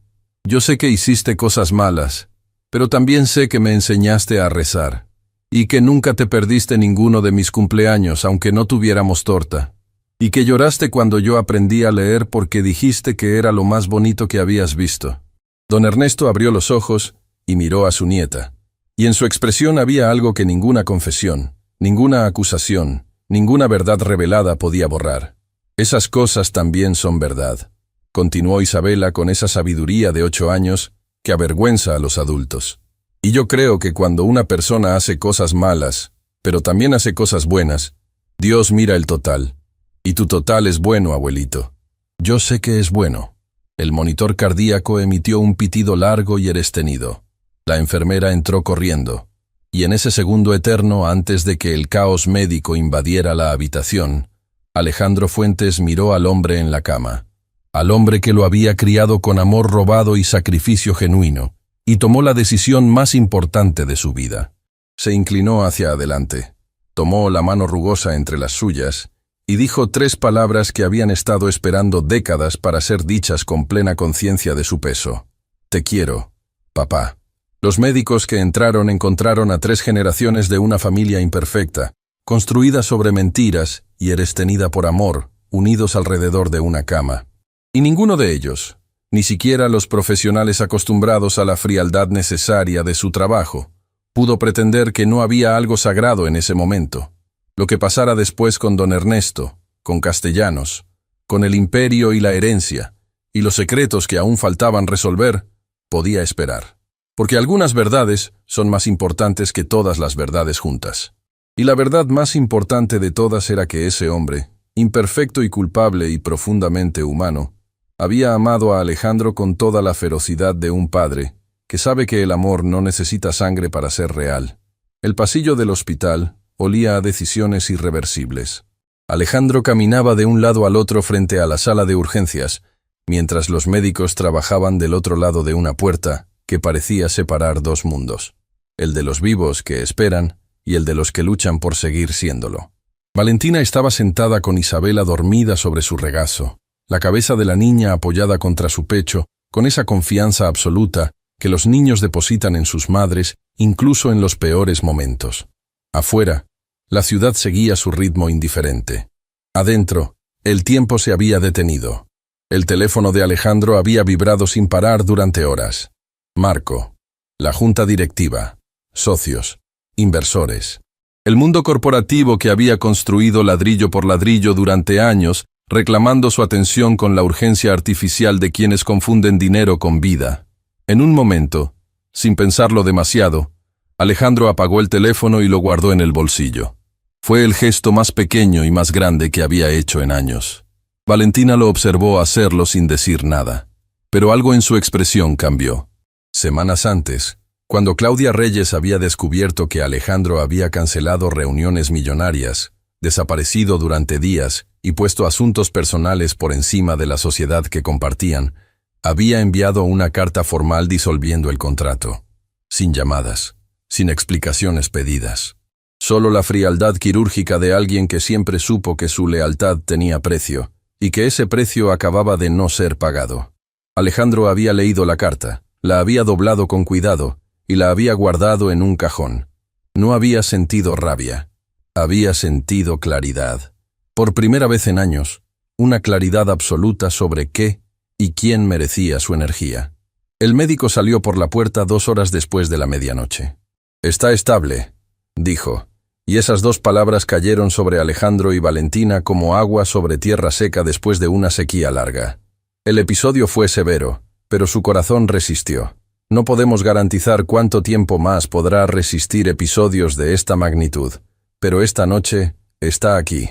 «yo sé que hiciste cosas malas, pero también sé que me enseñaste a rezar, y que nunca te perdiste ninguno de mis cumpleaños aunque no tuviéramos torta, y que lloraste cuando yo aprendí a leer porque dijiste que era lo más bonito que habías visto». Don Ernesto abrió los ojos y miró a su nieta, y en su expresión había algo que ninguna confesión, ninguna acusación, ninguna verdad revelada podía borrar. «Esas cosas también son verdad», continuó Isabela con esa sabiduría de 8 años que avergüenza a los adultos. «Y yo creo que cuando una persona hace cosas malas, pero también hace cosas buenas, Dios mira el total. Y tu total es bueno, abuelito». «Yo sé que es bueno». El monitor cardíaco emitió un pitido largo y erestenido. La enfermera entró corriendo, y en ese segundo eterno, antes de que el caos médico invadiera la habitación, Alejandro Fuentes miró al hombre en la cama, al hombre que lo había criado con amor robado y sacrificio genuino, y tomó la decisión más importante de su vida. Se inclinó hacia adelante, tomó la mano rugosa entre las suyas, y dijo 3 palabras que habían estado esperando décadas para ser dichas con plena conciencia de su peso. «Te quiero, papá». Los médicos que encontraron a 3 generaciones de una familia imperfecta, construida sobre mentiras y erestenida por amor, unidos alrededor de una cama. Y ninguno de ellos, ni siquiera los profesionales acostumbrados a la frialdad necesaria de su trabajo, pudo pretender que no había algo sagrado en ese momento. Lo que pasara después con don Ernesto, con Castellanos, con el imperio y la herencia, y los secretos que aún faltaban resolver, podía esperar. Porque algunas verdades son más importantes que todas las verdades juntas. Y la verdad más importante de todas era que ese hombre, imperfecto y culpable y profundamente humano, había amado a Alejandro con toda la ferocidad de un padre, que sabe que el amor no necesita sangre para ser real. El pasillo del hospital olía a decisiones irreversibles. Alejandro caminaba de un lado al otro frente a la sala de urgencias, mientras los médicos trabajaban del otro lado de una puerta que parecía separar 2 mundos, el de los vivos que esperan y el de los que luchan por seguir siéndolo. Valentina estaba sentada con Isabela dormida sobre su regazo, la cabeza de la niña apoyada contra su pecho, con esa confianza absoluta que los niños depositan en sus madres, incluso en los peores momentos. Afuera, la ciudad seguía su ritmo indiferente. Adentro, el tiempo se había detenido. El teléfono de Alejandro había vibrado sin parar durante horas. Marco, la junta directiva, socios, inversores. El mundo corporativo que había construido ladrillo por ladrillo durante años, reclamando su atención con la urgencia artificial de quienes confunden dinero con vida. En un momento, sin pensarlo demasiado, Alejandro apagó el teléfono y lo guardó en el bolsillo. Fue el gesto más pequeño y más grande que había hecho en años. Valentina lo observó hacerlo sin decir nada, pero algo en su expresión cambió. Semanas antes, cuando Claudia Reyes había descubierto que Alejandro había cancelado reuniones millonarias, desaparecido durante días y puesto asuntos personales por encima de la sociedad que compartían, había enviado una carta formal disolviendo el contrato, sin llamadas, sin explicaciones pedidas. Solo la frialdad quirúrgica de alguien que siempre supo que su lealtad tenía precio, y que ese precio acababa de no ser pagado. Alejandro había leído la carta, La había doblado con cuidado y la había guardado en un cajón. No había sentido rabia. Había sentido claridad. Por primera vez en años, una claridad absoluta sobre qué y quién merecía su energía. El médico salió por la puerta 2 horas después de la medianoche. «Está estable», dijo, y esas 2 palabras cayeron sobre Alejandro y Valentina como agua sobre tierra seca después de una sequía larga. El episodio fue severo, pero su corazón resistió. No podemos garantizar cuánto tiempo más podrá resistir episodios de esta magnitud, pero esta noche está aquí.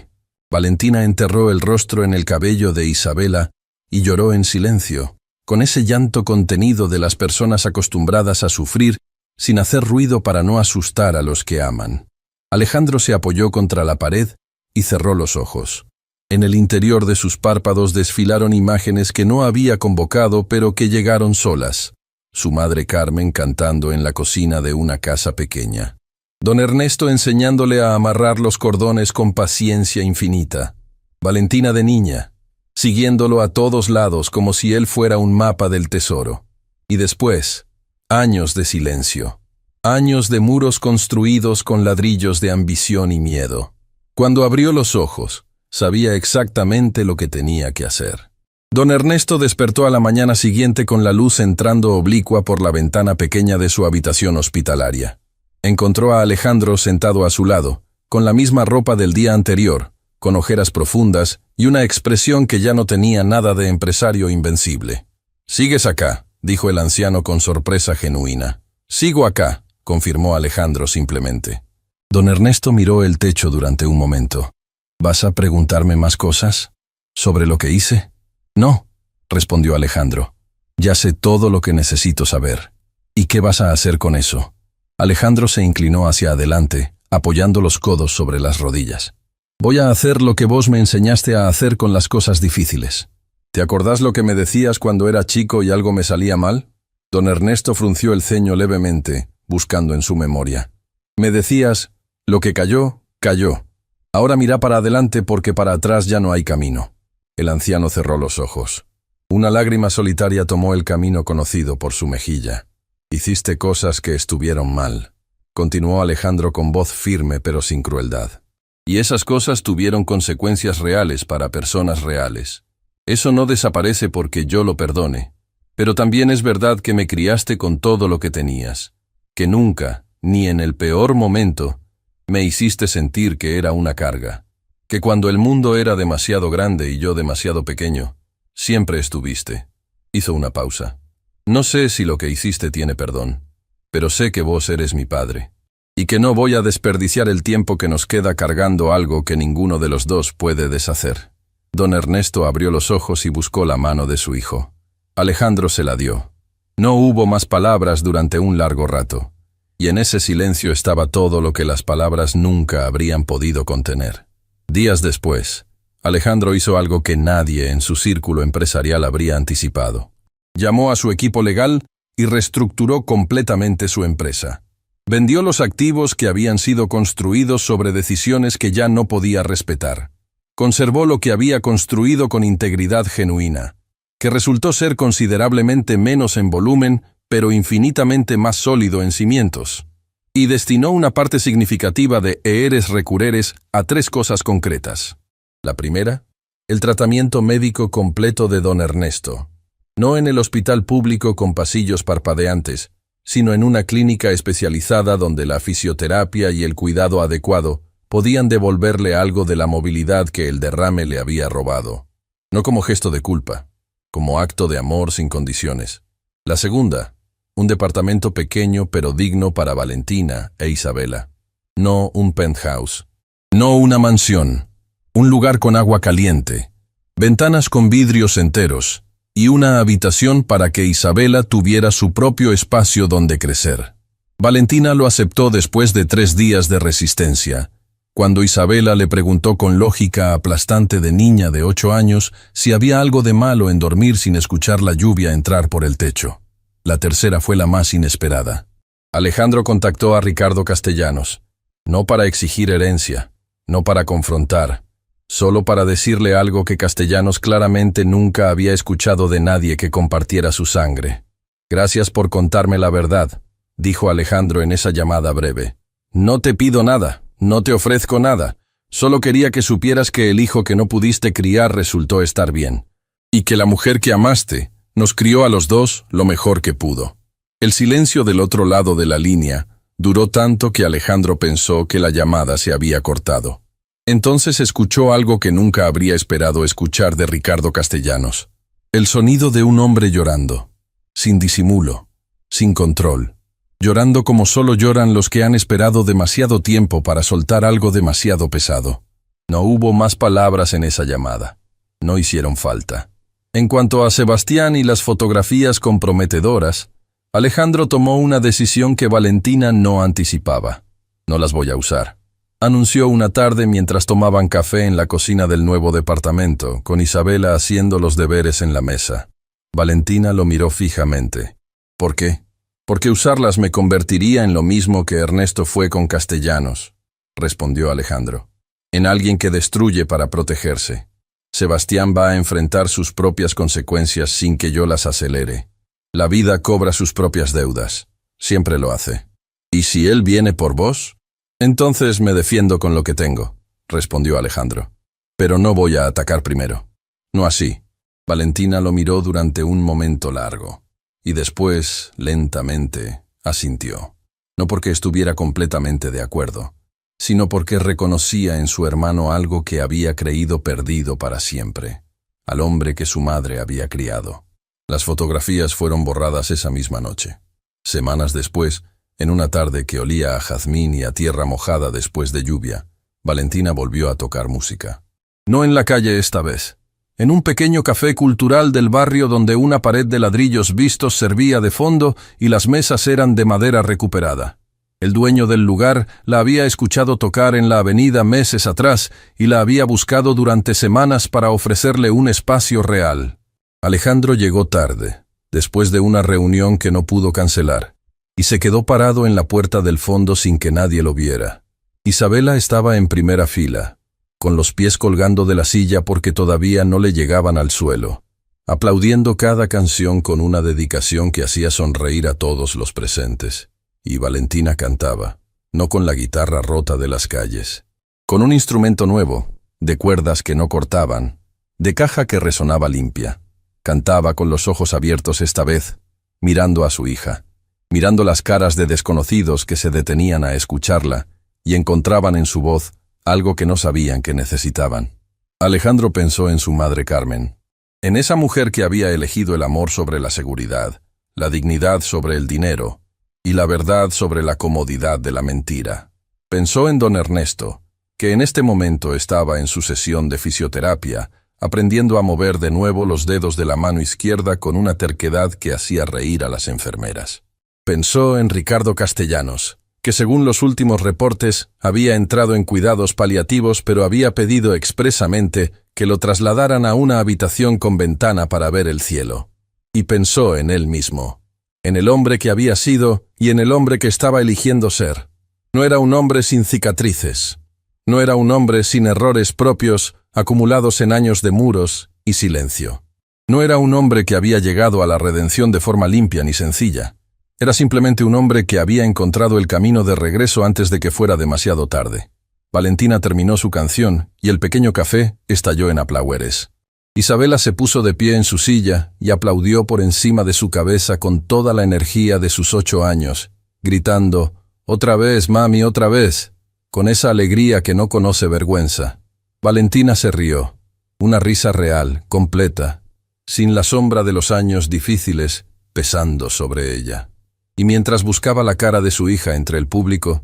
Valentina enterró el rostro en el cabello de Isabela y lloró en silencio, con ese llanto contenido de las personas acostumbradas a sufrir sin hacer ruido para no asustar a los que aman. Alejandro se apoyó contra la pared y cerró los ojos. En el interior de sus párpados desfilaron imágenes que no había convocado pero que llegaron solas. Su madre Carmen cantando en la cocina de una casa pequeña. Don Ernesto enseñándole a amarrar los cordones con paciencia infinita. Valentina de niña, siguiéndolo a todos lados como si él fuera un mapa del tesoro. Y después, años de silencio. Años de muros construidos con ladrillos de ambición y miedo. Cuando abrió los ojos, sabía exactamente lo que tenía que hacer. Don Ernesto despertó a la mañana siguiente con la luz entrando oblicua por la ventana pequeña de su habitación hospitalaria. Encontró a Alejandro sentado a su lado, con la misma ropa del día anterior, con ojeras profundas y una expresión que ya no tenía nada de empresario invencible. «Sigues acá», dijo el anciano con sorpresa genuina. «Sigo acá», confirmó Alejandro simplemente. Don Ernesto miró el techo durante un momento. «¿Vas a preguntarme más cosas? ¿Sobre lo que hice?» «No», respondió Alejandro. «Ya sé todo lo que necesito saber. ¿Y qué vas a hacer con eso?» Alejandro se inclinó hacia adelante, apoyando los codos sobre las rodillas. «Voy a hacer lo que vos me enseñaste a hacer con las cosas difíciles. ¿Te acordás lo que me decías cuando era chico y algo me salía mal?» Don Ernesto frunció el ceño levemente, buscando en su memoria. «Me decías, lo que cayó, cayó. Ahora mira para adelante porque para atrás ya no hay camino». El anciano cerró los ojos. Una lágrima solitaria tomó el camino conocido por su mejilla. «Hiciste cosas que estuvieron mal», continuó Alejandro con voz firme pero sin crueldad. «Y esas cosas tuvieron consecuencias reales para personas reales. Eso no desaparece porque yo lo perdone. Pero también es verdad que me criaste con todo lo que tenías. Que nunca, ni en el peor momento, me hiciste sentir que era una carga. Que cuando el mundo era demasiado grande y yo demasiado pequeño, siempre estuviste». Hizo una pausa. «No sé si lo que hiciste tiene perdón, pero sé que vos eres mi padre, y que no voy a desperdiciar el tiempo que nos queda cargando algo que ninguno de los dos puede deshacer». Don Ernesto abrió los ojos y buscó la mano de su hijo. Alejandro se la dio. No hubo más palabras durante un largo rato, y en ese silencio estaba todo lo que las palabras nunca habrían podido contener. Días después, Alejandro hizo algo que nadie en su círculo empresarial habría anticipado. Llamó a su equipo legal y reestructuró completamente su empresa. Vendió los activos que habían sido construidos sobre decisiones que ya no podía respetar. Conservó lo que había construido con integridad genuina, que resultó ser considerablemente menos en volumen, pero infinitamente más sólido en cimientos. Y destinó una parte significativa de eres recureres a 3 cosas concretas. La primera, el tratamiento médico completo de don Ernesto. No en el hospital público con pasillos parpadeantes, sino en una clínica especializada donde la fisioterapia y el cuidado adecuado podían devolverle algo de la movilidad que el derrame le había robado. No como gesto de culpa, como acto de amor sin condiciones. La segunda, un departamento pequeño pero digno para Valentina e Isabela. No un penthouse. No una mansión. Un lugar con agua caliente, ventanas con vidrios enteros y una habitación para que Isabela tuviera su propio espacio donde crecer. Valentina lo aceptó después de 3 días de resistencia, cuando Isabela le preguntó con lógica aplastante de niña de 8 años si había algo de malo en dormir sin escuchar la lluvia entrar por el techo. La tercera fue la más inesperada. Alejandro contactó a Ricardo Castellanos, no para exigir herencia, no para confrontar, solo para decirle algo que Castellanos claramente nunca había escuchado de nadie que compartiera su sangre. Gracias por contarme la verdad, dijo Alejandro en esa llamada breve. No te pido nada, no te ofrezco nada. Solo quería que supieras que el hijo que no pudiste criar resultó estar bien. Y que la mujer que amaste nos crió a los dos lo mejor que pudo. El silencio del otro lado de la línea duró tanto que Alejandro pensó que la llamada se había cortado. Entonces escuchó algo que nunca habría esperado escuchar de Ricardo Castellanos. El sonido de un hombre llorando, sin disimulo, sin control. Llorando como solo lloran los que han esperado demasiado tiempo para soltar algo demasiado pesado. No hubo más palabras en esa llamada. No hicieron falta. En cuanto a Sebastián y las fotografías comprometedoras, Alejandro tomó una decisión que Valentina no anticipaba. No las voy a usar, anunció una tarde mientras tomaban café en la cocina del nuevo departamento, con Isabela haciendo los deberes en la mesa. Valentina lo miró fijamente. ¿Por qué? Porque usarlas me convertiría en lo mismo que Ernesto fue con Castellanos, respondió Alejandro. En alguien que destruye para protegerse. Sebastián va a enfrentar sus propias consecuencias sin que yo las acelere. La vida cobra sus propias deudas. Siempre lo hace. ¿Y si él viene por vos? Entonces me defiendo con lo que tengo, respondió Alejandro. Pero no voy a atacar primero. No así. Valentina lo miró durante un momento largo. Y después, lentamente, asintió. No porque estuviera completamente de acuerdo, sino porque reconocía en su hermano algo que había creído perdido para siempre, al hombre que su madre había criado. Las fotografías fueron borradas esa misma noche. Semanas después, en una tarde que olía a jazmín y a tierra mojada después de lluvia, Valentina volvió a tocar música. No en la calle esta vez. En un pequeño café cultural del barrio donde una pared de ladrillos vistos servía de fondo y las mesas eran de madera recuperada. El dueño del lugar la había escuchado tocar en la avenida meses atrás y la había buscado durante semanas para ofrecerle un espacio real. Alejandro llegó tarde, después de una reunión que no pudo cancelar, y se quedó parado en la puerta del fondo sin que nadie lo viera. Isabela estaba en primera fila, con los pies colgando de la silla porque todavía no le llegaban al suelo, aplaudiendo cada canción con una dedicación que hacía sonreír a todos los presentes. Y Valentina cantaba, no con la guitarra rota de las calles, con un instrumento nuevo, de cuerdas que no cortaban, de caja que resonaba limpia. Cantaba con los ojos abiertos esta vez, mirando a su hija, mirando las caras de desconocidos que se detenían a escucharla y encontraban en su voz algo que no sabían que necesitaban. Alejandro pensó en su madre Carmen, en esa mujer que había elegido el amor sobre la seguridad, la dignidad sobre el dinero y la verdad sobre la comodidad de la mentira. Pensó en don Ernesto, que en este momento estaba en su sesión de fisioterapia, aprendiendo a mover de nuevo los dedos de la mano izquierda con una terquedad que hacía reír a las enfermeras. Pensó en Ricardo Castellanos, que según los últimos reportes había entrado en cuidados paliativos pero había pedido expresamente que lo trasladaran a una habitación con ventana para ver el cielo. Y pensó en él mismo, en el hombre que había sido y en el hombre que estaba eligiendo ser. No era un hombre sin cicatrices, no era un hombre sin errores propios acumulados en años de muros y silencio. No era un hombre que había llegado a la redención de forma limpia ni sencilla. Era simplemente un hombre que había encontrado el camino de regreso antes de que fuera demasiado tarde. Valentina terminó su canción y el pequeño café estalló en aplaueres. Isabela se puso de pie en su silla y aplaudió por encima de su cabeza con toda la energía de sus 8 años, gritando, «¡Otra vez, mami, otra vez!», con esa alegría que no conoce vergüenza. Valentina se rió, una risa real, completa, sin la sombra de los años difíciles pesando sobre ella. Y mientras buscaba la cara de su hija entre el público,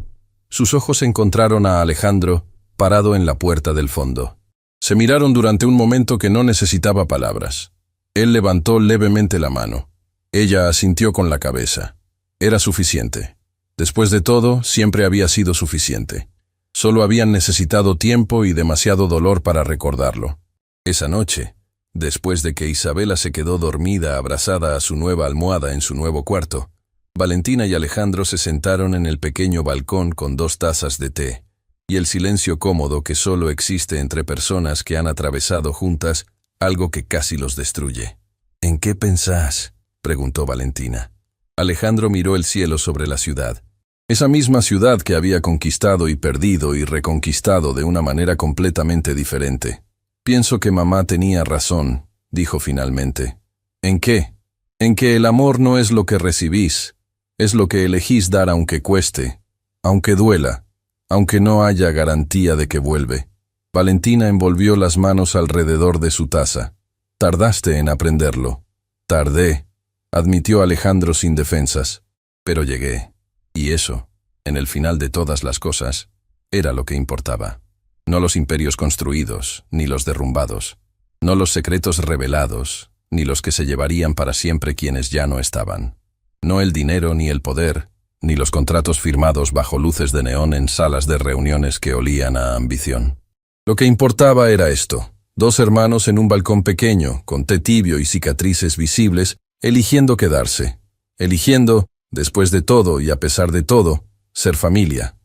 sus ojos encontraron a Alejandro parado en la puerta del fondo. Se miraron durante un momento que no necesitaba palabras. Él levantó levemente la mano. Ella asintió con la cabeza. Era suficiente. Después de todo, siempre había sido suficiente. Solo habían necesitado tiempo y demasiado dolor para recordarlo. Esa noche, después de que Isabela se quedó dormida abrazada a su nueva almohada en su nuevo cuarto, Valentina y Alejandro se sentaron en el pequeño balcón con 2 tazas de té, y el silencio cómodo que solo existe entre personas que han atravesado juntas algo que casi los destruye. «¿En qué pensás?», preguntó Valentina. Alejandro miró el cielo sobre la ciudad. Esa misma ciudad que había conquistado y perdido y reconquistado de una manera completamente diferente. Pienso que mamá tenía razón, dijo finalmente. ¿En qué? En que el amor no es lo que recibís, es lo que elegís dar aunque cueste, aunque duela, aunque no haya garantía de que vuelve. Valentina envolvió las manos alrededor de su taza. Tardaste en aprenderlo. Tardé, admitió Alejandro sin defensas. Pero llegué. Y eso, en el final de todas las cosas, era lo que importaba. No los imperios construidos, ni los derrumbados. No los secretos revelados, ni los que se llevarían para siempre quienes ya no estaban. No el dinero ni el poder, ni los contratos firmados bajo luces de neón en salas de reuniones que olían a ambición. Lo que importaba era esto: dos hermanos en un balcón pequeño, con té tibio y cicatrices visibles, eligiendo quedarse. Eligiendo, después de todo y a pesar de todo, ser familia.